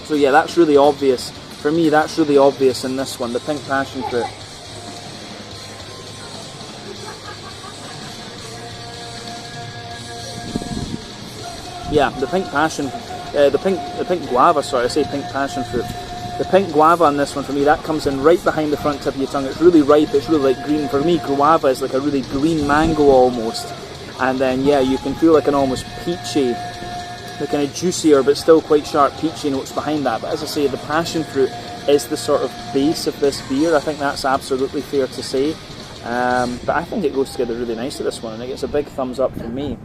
So yeah, that's really obvious. For me, that's really obvious in this one, the pink passion fruit. Yeah, the pink passion, the pink guava, sorry, I say pink passion fruit. The pink guava on this one, for me, that comes in right behind the front tip of your tongue. It's really ripe, it's really like green. For me, guava is like a really green mango almost. And then, yeah, you can feel like an almost peachy, the kind of juicier but still quite sharp peachy notes behind that. But as I say, the passion fruit is the sort of base of this beer. I think that's absolutely fair to say. But I think it goes together really nicely, this one, and it gets a big thumbs up from me.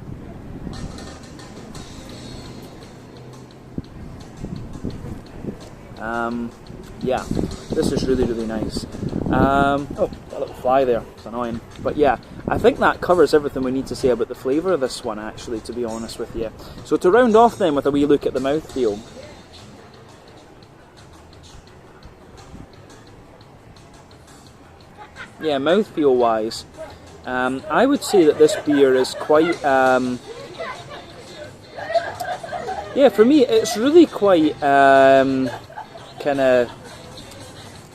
Yeah, this is really, really nice. Oh, that little fly there, it's annoying. But yeah, I think that covers everything we need to say about the flavour of this one, actually, to be honest with you. So to round off then with a wee look at the mouthfeel. Yeah, mouthfeel wise, I would say that this beer is quite, yeah, for me it's really quite kind of,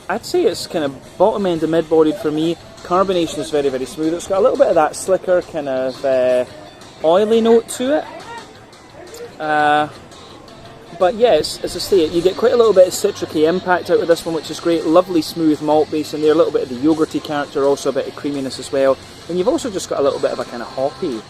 I'd say it's kind of bottom end to mid-bodied for me. Carbonation is very, very smooth. It's got a little bit of that slicker kind of oily note to it. But yeah, as I say, you get quite a little bit of citricy impact out of this one, which is great. Lovely smooth malt base in there, a little bit of the yogurty character, also a bit of creaminess as well. And you've also just got a little bit of a kind of hoppy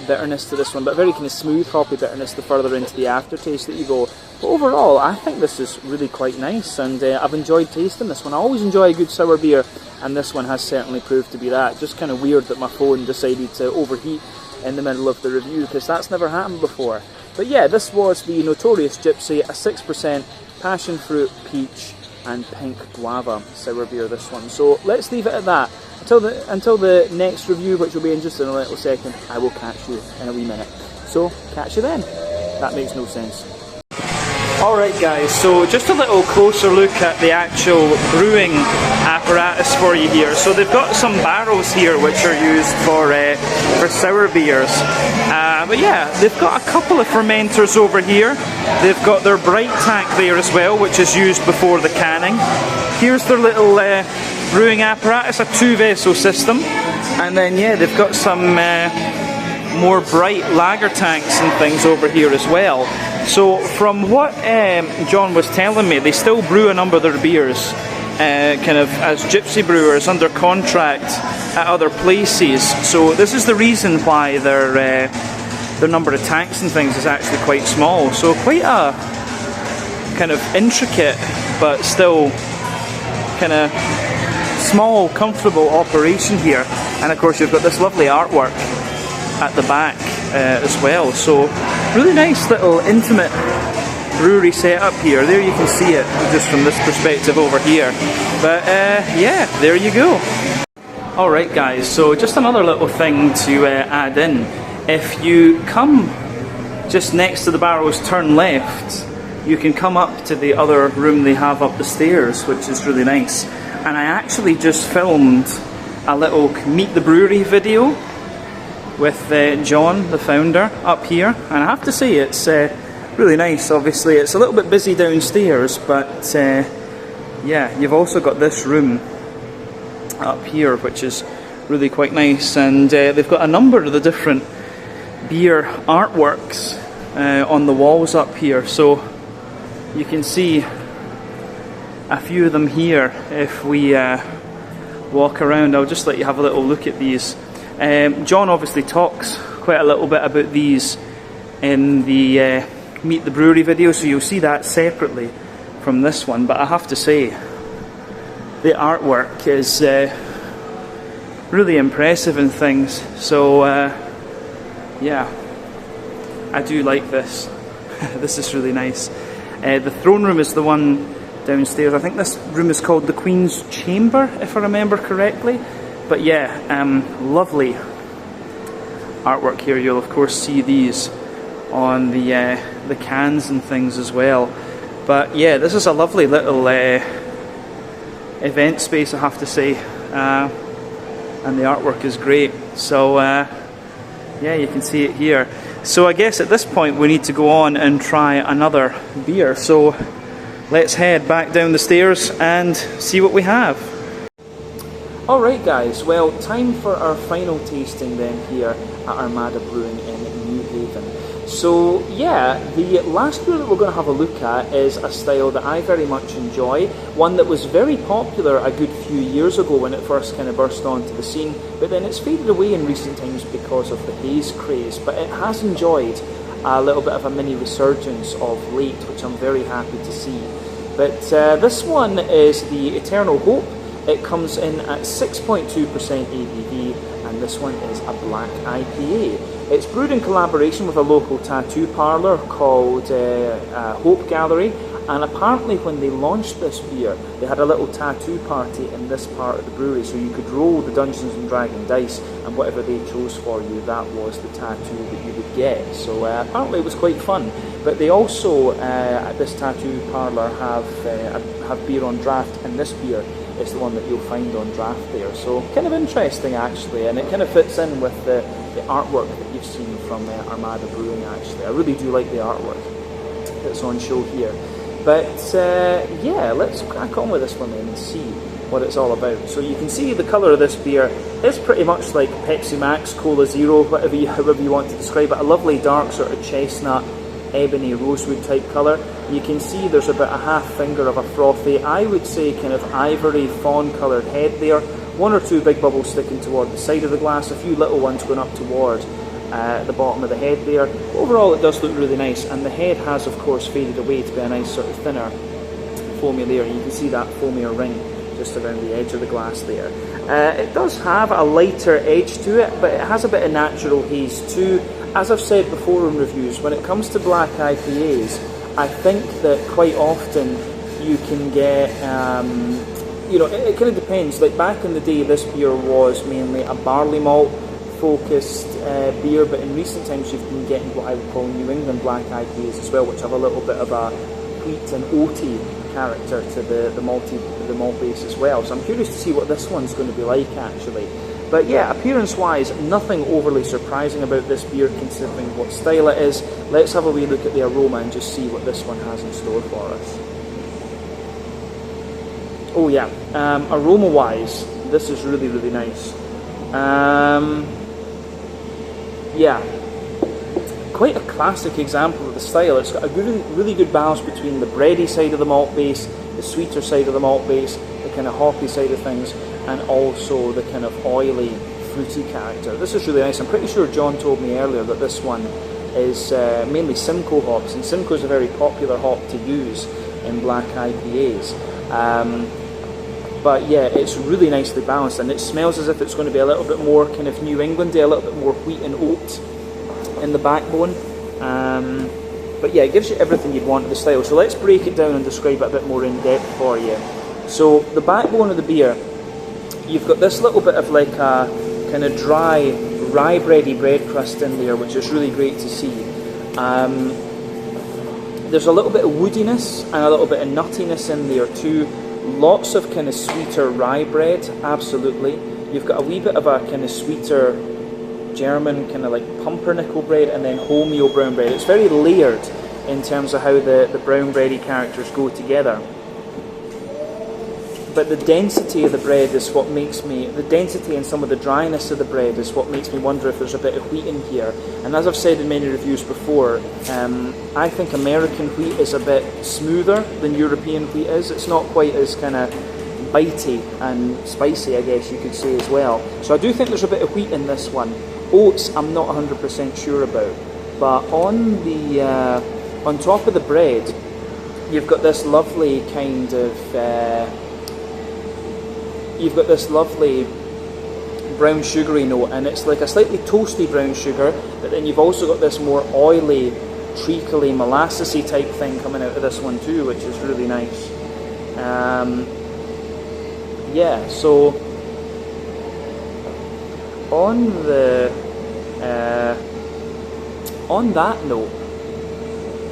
bitterness to this one, but very kind of smooth hoppy bitterness the further into the aftertaste that you go. But overall, I think this is really quite nice, and I've enjoyed tasting this one. I always enjoy a good sour beer, and this one has certainly proved to be that. Just kind of weird that my phone decided to overheat in the middle of the review, because that's never happened before. But yeah, this was the Notorious Gypsy, a 6% passion fruit, peach and pink guava sour beer, this one. So let's leave it at that. Until the next review, which will be in just in a little second, I will catch you in a wee minute. So catch you then. That makes no sense. Alright guys, so just a little closer look at the actual brewing apparatus for you here. So they've got some barrels here which are used for sour beers. But yeah, they've got a couple of fermenters over here. They've got their bright tank there as well, which is used before the canning. Here's their little brewing apparatus, a 2-vessel system. And then yeah, they've got some more bright lager tanks and things over here as well. So from what John was telling me, they still brew a number of their beers kind of as gypsy brewers under contract at other places. So this is the reason why their number of tanks and things is actually quite small. So quite a kind of intricate but still kind of small, comfortable operation here. And of course you've got this lovely artwork at the back as well. So really nice little intimate brewery setup here. There you can see it just from this perspective over here. But yeah, there you go. Alright guys, so just another little thing to add in. If you come just next to the barrels, turn left, you can come up to the other room they have up the stairs, which is really nice. And I actually just filmed a little Meet the Brewery video with John, the founder, up here, and I have to say it's really nice. Obviously it's a little bit busy downstairs, but yeah, you've also got this room up here which is really quite nice, and they've got a number of the different beer artworks on the walls up here, so you can see a few of them here if we walk around. I'll just let you have a little look at these. John obviously talks quite a little bit about these in the Meet the Brewery video, so you'll see that separately from this one. But I have to say, the artwork is really impressive and things. So yeah, I do like this. This is really nice. The throne room is the one downstairs. I think this room is called the Queen's Chamber, if I remember correctly. But yeah, lovely artwork here. You'll of course see these on the cans and things as well. But yeah, this is a lovely little event space, I have to say, and the artwork is great. So yeah, you can see it here. So I guess at this point we need to go on and try another beer. So let's head back down the stairs and see what we have. Alright guys, well, time for our final tasting then here at Armada Brewing in New Haven. So yeah, the last beer that we're going to have a look at is a style that I very much enjoy, one that was very popular a good few years ago when it first kind of burst onto the scene, but then it's faded away in recent times because of the haze craze, but it has enjoyed a little bit of a mini resurgence of late, which I'm very happy to see. But this one is the Eternal Hope. It comes in at 6.2% ABV, and this one is a black IPA. It's brewed in collaboration with a local tattoo parlour called Hope Gallery, and apparently when they launched this beer, they had a little tattoo party in this part of the brewery, so you could roll the Dungeons and Dragons dice, and whatever they chose for you, that was the tattoo that you would get. So apparently it was quite fun. But they also, at this tattoo parlour, have beer on draft, and this beer is the one that you'll find on draft there. So kind of interesting actually, and it kind of fits in with the artwork that you've seen from Armada Brewing actually. I really do like the artwork that's on show here. But yeah, let's crack on with this one then and see what it's all about. So you can see the colour of this beer is pretty much like Pepsi Max, Cola Zero, however you want to describe it. A lovely dark sort of chestnut, ebony, rosewood type colour. You can see there's about a half finger of a frothy, I would say kind of ivory fawn coloured head there. One or two big bubbles sticking toward the side of the glass, a few little ones going up toward the bottom of the head there. Overall it does look really nice, and the head has of course faded away to be a nice sort of thinner foamy layer. You can see that foamier ring just around the edge of the glass there. It does have a lighter edge to it, but it has a bit of natural haze too. As I've said before in reviews, when it comes to black IPAs, I think that quite often you can get, it kind of depends. Like back in the day, this beer was mainly a barley malt focused beer, but in recent times you've been getting what I would call New England black IPAs as well, which have a little bit of a wheat and oaty character to the malt base as well. So I'm curious to see what this one's going to be like actually. But yeah, appearance-wise, nothing overly surprising about this beer considering what style it is. Let's have a wee look at the aroma and just see what this one has in store for us. Oh yeah, aroma-wise, this is really, really nice. Yeah, quite a classic example of the style. It's got a really good balance between the bready side of the malt base, the sweeter side of the malt base, the kind of hoppy side of things, and also the kind of oily, fruity character. This is really nice. I'm pretty sure John told me earlier that this one is mainly Simcoe hops, and Simcoe is a very popular hop to use in black IPAs. But yeah, it's really nicely balanced, and it smells as if it's going to be a little bit more kind of New Englandy, a little bit more wheat and oat in the backbone. But yeah, it gives you everything you'd want in the style. So let's break it down and describe it a bit more in depth for you. So the backbone of the beer, you've got this little bit of like a kind of dry, rye bready bread crust in there, which is really great to see. There's a little bit of woodiness and a little bit of nuttiness in there too. Lots of kind of sweeter rye bread, absolutely. You've got a wee bit of a kind of sweeter German kind of like pumpernickel bread, and then wholemeal brown bread. It's very layered in terms of how the brown bready characters go together. But the density of the bread is what makes me, the density and some of the dryness of the bread is what makes me wonder if there's a bit of wheat in here. And as I've said in many reviews before, I think American wheat is a bit smoother than European wheat is. It's not quite as kind of bitey and spicy, I guess you could say as well. So I do think there's a bit of wheat in this one. Oats, I'm not 100% sure about. But on the on top of the bread, you've got this lovely kind of you've got this lovely brown sugary note, and it's like a slightly toasty brown sugar, but then you've also got this more oily, treacly, molassesy type thing coming out of this one too, which is really nice. Yeah, so on that note,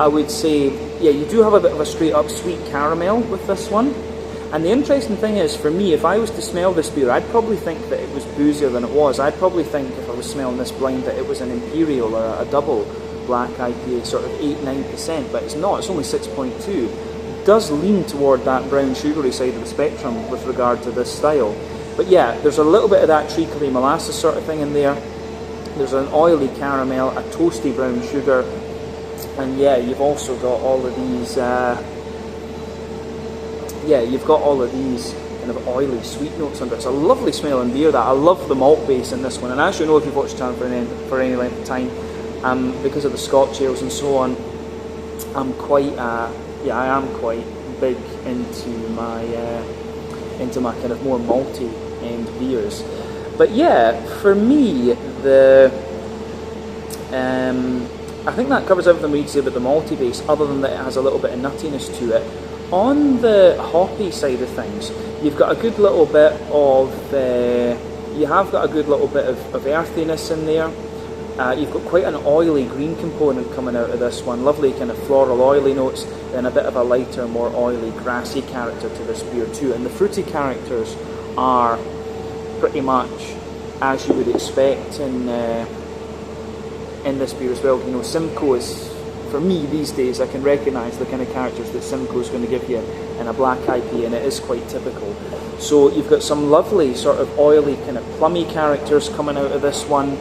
I would say, yeah, you do have a bit of a straight up sweet caramel with this one. And the interesting thing is, for me, if I was to smell this beer, I'd probably think that it was boozier than it was. I'd probably think, if I was smelling this blind, that it was an imperial or a double black IPA, sort of 8-9%, but it's not, it's only 6.2. It does lean toward that brown sugary side of the spectrum with regard to this style. But yeah, there's a little bit of that treacly molasses sort of thing in there. There's an oily caramel, a toasty brown sugar, and yeah, you've also got all of these you've got all of these kind of oily sweet notes under it. It's a lovely smelling beer that. I love the malt base in this one, and as you know, if you've watched the channel for any length of time, because of the Scotch ales and so on, I'm quite I am quite big into my kind of more malty end beers. But yeah, for me, I think that covers everything we need to say about the malty base, other than that it has a little bit of nuttiness to it. On the hoppy side of things, you've got a good little bit of of earthiness in there. You've got quite an oily green component coming out of this one. Lovely kind of floral oily notes, then a bit of a lighter, more oily, grassy character to this beer too. And the fruity characters are pretty much as you would expect in this beer as well. You know, Simcoe is for me these days, I can recognise the kind of characters that Simcoe's going to give you in a black IPA, and it is quite typical. So you've got some lovely sort of oily, kind of plummy characters coming out of this one.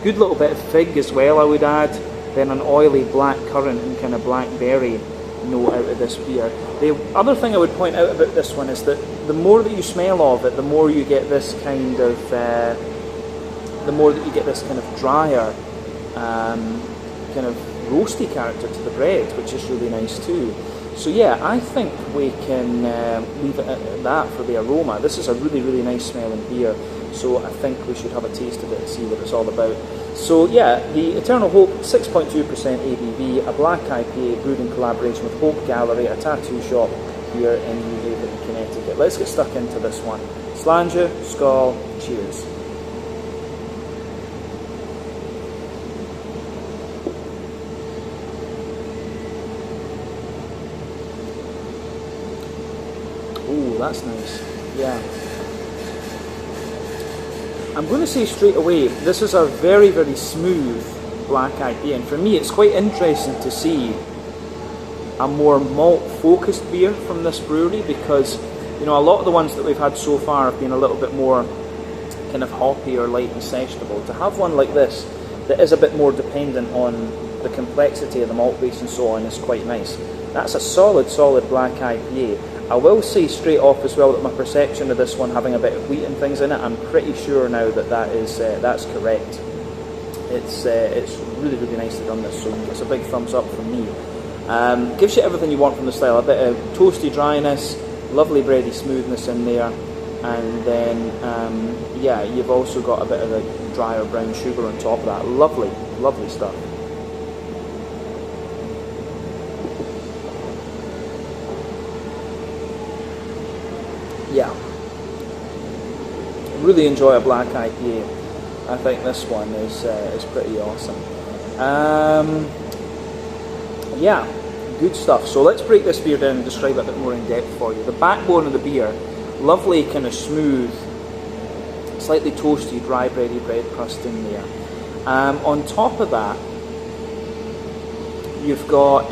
Good little bit of fig as well, I would add. Then an oily black currant and kind of blackberry note out of this beer. The other thing I would point out about this one is that the more that you smell of it, the more you get this kind of drier, kind of roasty character to the bread, which is really nice too. So yeah, I think we can leave it at that for the aroma. This is a really, really nice smelling beer, so I think we should have a taste of it and see what it's all about. So yeah, the Eternal Hope, 6.2% ABV, a black IPA brewed in collaboration with Hope Gallery, a tattoo shop here in New Haven, Connecticut. Let's get stuck into this one. Slàinte, skål, cheers. Oh, that's nice. Yeah. I'm going to say straight away, this is a very, very smooth black IPA, and for me it's quite interesting to see a more malt-focused beer from this brewery, because, you know, a lot of the ones that we've had so far have been a little bit more kind of hoppy or light and sessionable. To have one like this that is a bit more dependent on the complexity of the malt base and so on is quite nice. That's a solid black IPA. I will say straight off as well that my perception of this one having a bit of wheat and things in it, I'm pretty sure now that that's correct. It's really, really nicely done, this, so it's a big thumbs up from me. Gives you everything you want from the style, a bit of toasty dryness, lovely bready smoothness in there, and then yeah, you've also got a bit of a drier brown sugar on top of that. Lovely, lovely stuff. Yeah, really enjoy a black IPA. I think this one is pretty awesome. Yeah, good stuff. So let's break this beer down and describe it a bit more in depth for you. The backbone of the beer, lovely kind of smooth, slightly toasty, dry bready bread crust in there. On top of that, you've got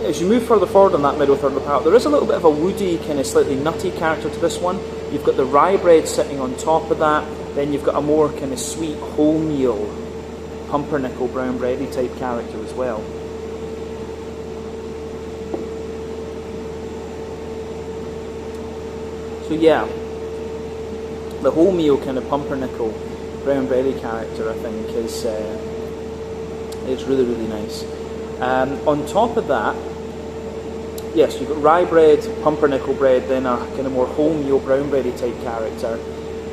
as you move further forward on that middle third of the palate, there is a little bit of a woody, kind of slightly nutty character to this one. You've got the rye bread sitting on top of that, then you've got a more kind of sweet wholemeal, pumpernickel brown bready type character as well. So yeah, the wholemeal kind of pumpernickel brown bready character, I think, is really, really nice. On top of that, yes, you've got rye bread, pumpernickel bread, then a kind of more wholemeal brown bready type character.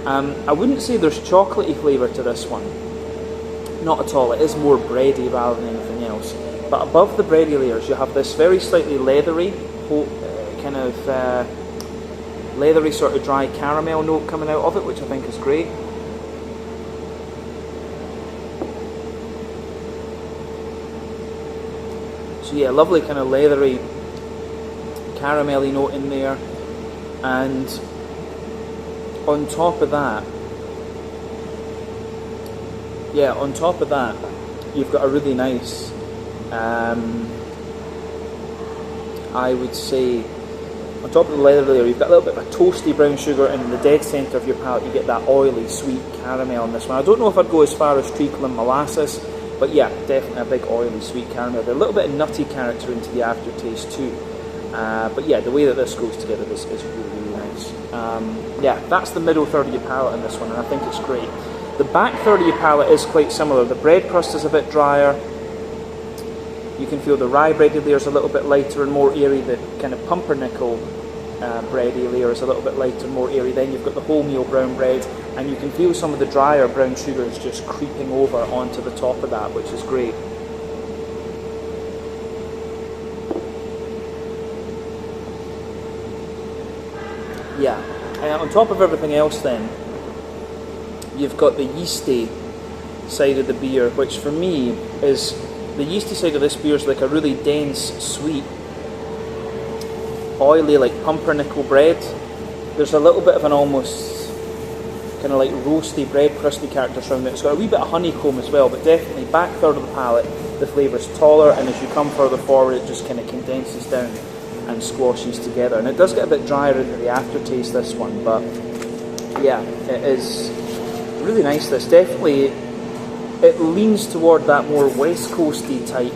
I wouldn't say there's chocolatey flavour to this one. Not at all. It is more bready rather than anything else. But above the bready layers, you have this very slightly leathery, kind of leathery sort of dry caramel note coming out of it, which I think is great. So yeah, lovely kind of leathery, caramelly note in there, and on top of that, you've got a really nice, I would say, on top of the leather layer, you've got a little bit of a toasty brown sugar, and in the dead centre of your palate, you get that oily, sweet caramel on this one. I don't know if I'd go as far as treacle and molasses, but yeah, definitely a big oily, sweet caramel. There's a little bit of nutty character into the aftertaste too. But yeah, the way that this goes together is really, really nice. Yeah, that's the middle third of your palate in this one, and I think it's great. The back third of your palate is quite similar. The bread crust is a bit drier. You can feel the rye bready layer is a little bit lighter and more airy. The kind of pumpernickel bready layer is a little bit lighter and more airy. Then you've got the wholemeal brown bread, and you can feel some of the drier brown sugars just creeping over onto the top of that, which is great. Yeah, on top of everything else then, you've got the yeasty side of the beer, which for me is, the yeasty side of this beer is like a really dense, sweet, oily, like pumpernickel bread. There's a little bit of an almost kind kind of like roasty bread crusty character surrounding it. It's got a wee bit of honeycomb as well, but definitely back third of the palate, the flavour's taller, and as you come further forward, it just kind of condenses down and squashes together. And it does get a bit drier into the aftertaste, this one, but yeah, it is really nice. This definitely, it leans toward that more West Coasty type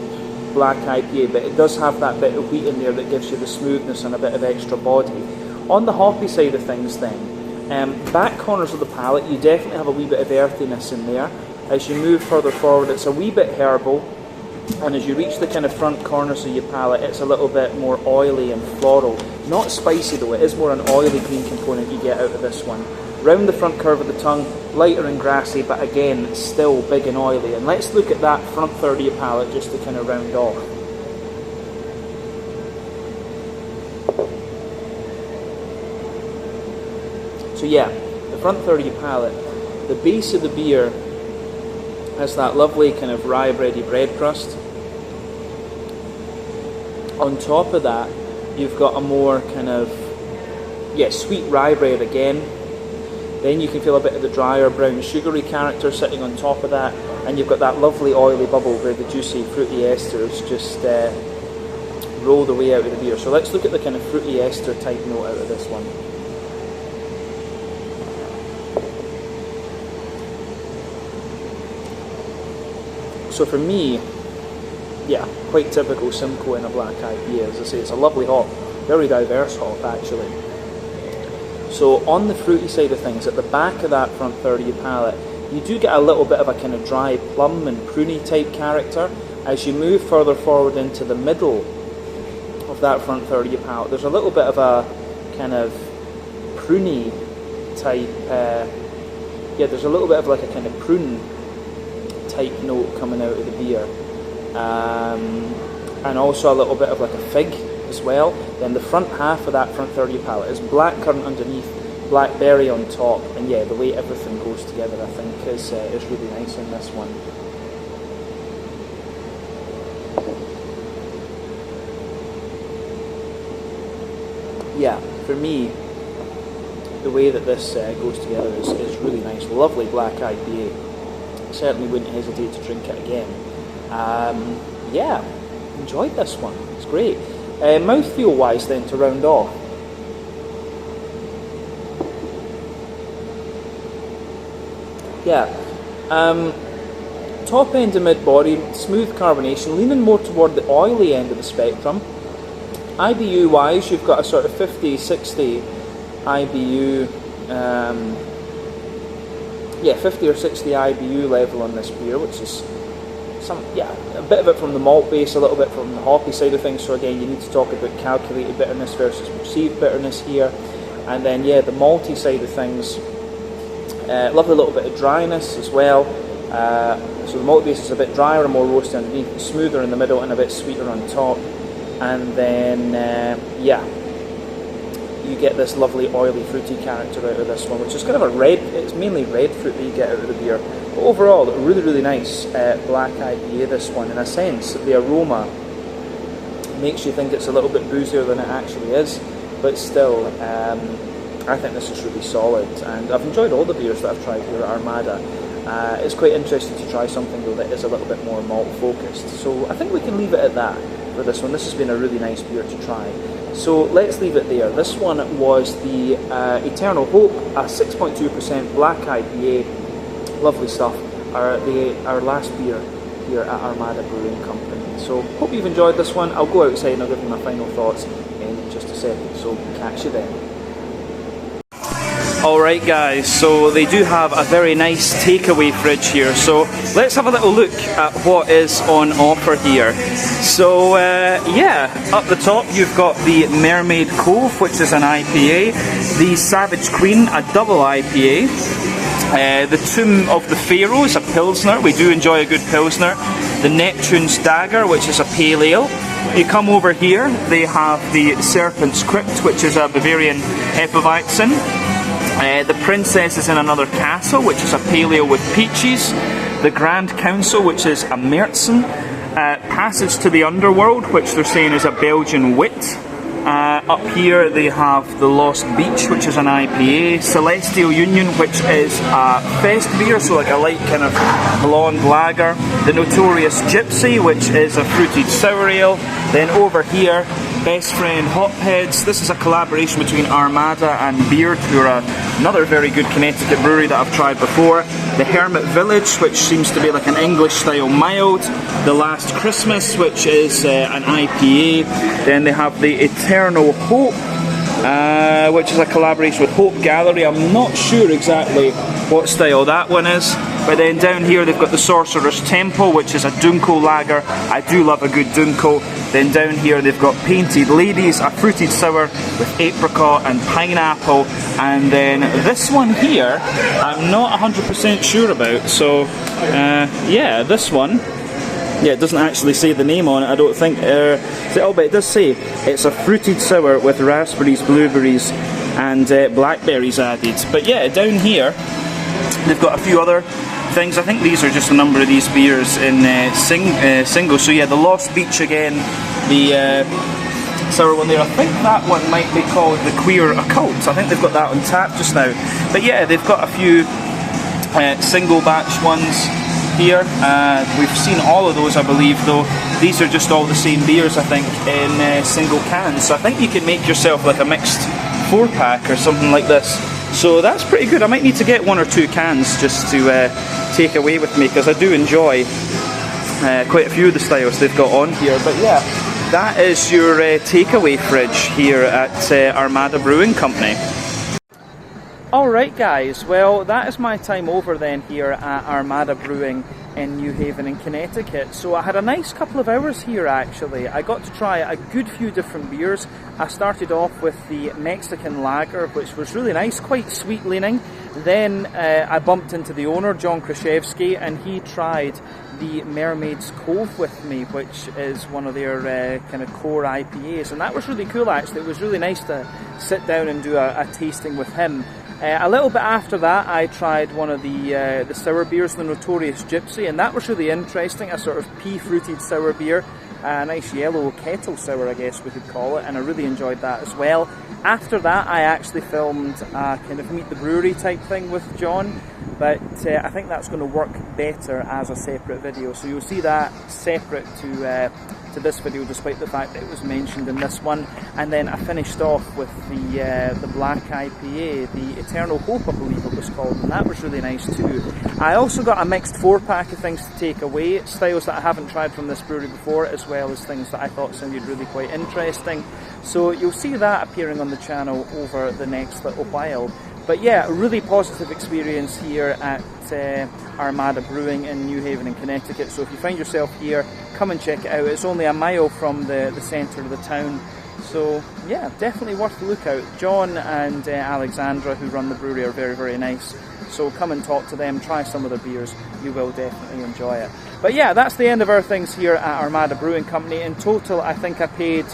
black IPA, but it does have that bit of wheat in there that gives you the smoothness and a bit of extra body. On the hoppy side of things then, back corners of the palate, you definitely have a wee bit of earthiness in there. As you move further forward, it's a wee bit herbal, and as you reach the kind of front corners of your palate, it's a little bit more oily and floral. Not spicy though, it is more an oily green component you get out of this one. Round the front curve of the tongue, lighter and grassy, but again, still big and oily. And let's look at that front third of your palate just to kind of round off. So yeah, the front third of your palate, the base of the beer has that lovely kind of rye bready bread crust. On top of that, you've got a more kind of, yeah, sweet rye bread again. Then you can feel a bit of the drier brown sugary character sitting on top of that, and you've got that lovely oily bubble where the juicy fruity esters just roll their way out of the beer. So let's look at the kind of fruity ester type note out of this one. So for me, yeah, quite typical Simcoe in a black IPA. As I say, it's a lovely hop, very diverse hop actually. So on the fruity side of things, at the back of that front third of your palate, you do get a little bit of a kind of dry plum and pruny type character. As you move further forward into the middle of that front third of your palate, there's a little bit of a kind of pruny type, yeah, there's a little bit of like a kind of prune type note coming out of the beer. And also a little bit of like a fig as well. Then the front half of that front third of your palate is blackcurrant underneath, blackberry on top, and yeah, the way everything goes together I think is really nice in this one. Yeah, for me, the way that this goes together is really nice. Lovely black IPA. Certainly wouldn't hesitate to drink it again. Yeah, enjoyed this one. It's great. Mouthfeel wise then, to round off. Yeah, top end of mid body, smooth carbonation, leaning more toward the oily end of the spectrum. IBU wise, you've got a sort of 50-60 IBU, yeah, 50 or 60 IBU level on this beer, which is a bit of it from the malt base, a little bit from the hoppy side of things. So again, you need to talk about calculated bitterness versus perceived bitterness here. And then yeah, the malty side of things, lovely little bit of dryness as well. So the malt base is a bit drier and more roasty underneath, smoother in the middle and a bit sweeter on top. And then yeah, you get this lovely oily fruity character out of this one, which is kind of a red, it's mainly red fruit that you get out of the beer. But overall, really, really nice black IPA, this one. In a sense, the aroma makes you think it's a little bit boozier than it actually is, but still, I think this is really solid. And I've enjoyed all the beers that I've tried here at Armada. It's quite interesting to try something though that is a little bit more malt focused. So I think we can leave it at that for this one. This has been a really nice beer to try. So let's leave it there. This one was the Eternal Hope, a 6.2% black IPA. Lovely stuff. Our last beer here at Armada Brewing Company. So hope you've enjoyed this one. I'll go outside and I'll give you my final thoughts in just a second. So catch you then. Alright guys, so they do have a very nice takeaway fridge here, so let's have a little look at what is on offer here. So yeah, up the top you've got the Mermaid Cove, which is an IPA, the Savage Queen, a double IPA, the Tomb of the Pharaohs, a Pilsner, we do enjoy a good Pilsner, the Neptune's Dagger, which is a Pale Ale. You come over here, they have the Serpent's Crypt, which is a Bavarian Hefeweizen. The Princess is in Another Castle, which is a Pale Ale with peaches. The Grand Council, which is a Märzen. Passage to the Underworld, which they're saying is a Belgian wit. Up here they have the Lost Beach, which is an IPA, Celestial Union, which is a fest beer, so like a light kind of blonde lager, the Notorious Gypsy, which is a fruited sour ale. Then over here, Best Friend Hopheads. This is a collaboration between Armada and Beard, who are another very good Connecticut brewery that I've tried before. The Hermit Village, which seems to be like an English style mild. The Last Christmas, which is an IPA. Then they have the Eternal Hope, which is a collaboration with Hope Gallery. I'm not sure exactly what style that one is. But then down here they've got the Sorcerer's Temple, which is a Dunko lager. I do love a good Dunko. Then down here they've got Painted Ladies, a fruited sour with apricot and pineapple. And then this one here, I'm not 100% sure about. So yeah, this one. Yeah, it doesn't actually say the name on it, I don't think. Oh, but it does say it's a fruited sour with raspberries, blueberries and blackberries added. But yeah, down here they've got a few other things. I think these are just a number of these beers in singles. So yeah, the Lost Beach again, the sour one there. I think that one might be called the Queer Occult. I think they've got that on tap just now. But yeah, they've got a few single batch ones here. We've seen all of those, I believe, though. These are just all the same beers, I think, in single cans. So I think you can make yourself like a mixed 4-pack or something like this. So that's pretty good. I might need to get 1 or 2 cans just to take away with me, because I do enjoy quite a few of the styles they've got on here. But yeah, that is your takeaway fridge here at Armada Brewing Company. Alright guys, well that is my time over then here at Armada Brewing in New Haven in Connecticut. So I had a nice couple of hours here actually. I got to try a good few different beers. I started off with the Mexican lager, which was really nice, quite sweet leaning. Then I bumped into the owner, John Kraszewski, and he tried the Mermaid's Cove with me, which is one of their kind of core IPAs, and that was really cool actually. It was really nice to sit down and do a tasting with him. A little bit after that I tried one of the sour beers, the Notorious Gypsy, and that was really interesting, a sort of pea-fruited sour beer, a nice yellow kettle sour I guess we could call it, and I really enjoyed that as well. After that I actually filmed a kind of Meet the Brewery type thing with John, but I think that's going to work better as a separate video, so you'll see that separate to this video, despite the fact that it was mentioned in this one. And then I finished off with the black IPA, the Eternal Hope I believe it was called, and that was really nice too. I also got a mixed 4-pack of things to take away, styles that I haven't tried from this brewery before, as well as things that I thought sounded really quite interesting. So you'll see that appearing on the channel over the next little while. But yeah, a really positive experience here at Armada Brewing in New Haven in Connecticut. So if you find yourself here, come and check it out. It's only a mile from the centre of the town. So yeah, definitely worth a look out. John and Alexandra, who run the brewery, are very, very nice. So come and talk to them, try some of their beers. You will definitely enjoy it. But yeah, that's the end of our things here at Armada Brewing Company. In total, I think I paid,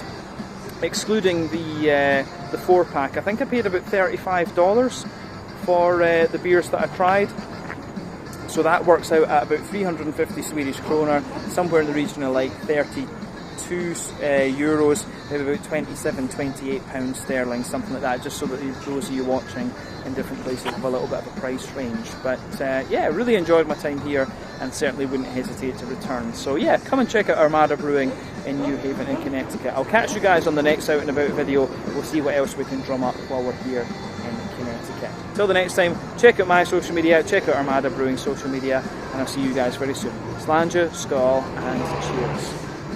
excluding the 4-pack, I think I paid about $35 for the beers that I tried. So that works out at about 350 Swedish kroner, somewhere in the region of like 32 euros, maybe about 27, 28 pounds sterling, something like that, just so that those of you watching in different places have a little bit of a price range. But yeah, really enjoyed my time here and certainly wouldn't hesitate to return. So yeah, come and check out Armada Brewing in New Haven in Connecticut. I'll catch you guys on the next Out and About video. We'll see what else we can drum up while we're here in Connecticut. Till the next time, check out my social media, check out Armada Brewing social media, and I'll see you guys very soon. Slàinte, skål, and cheers.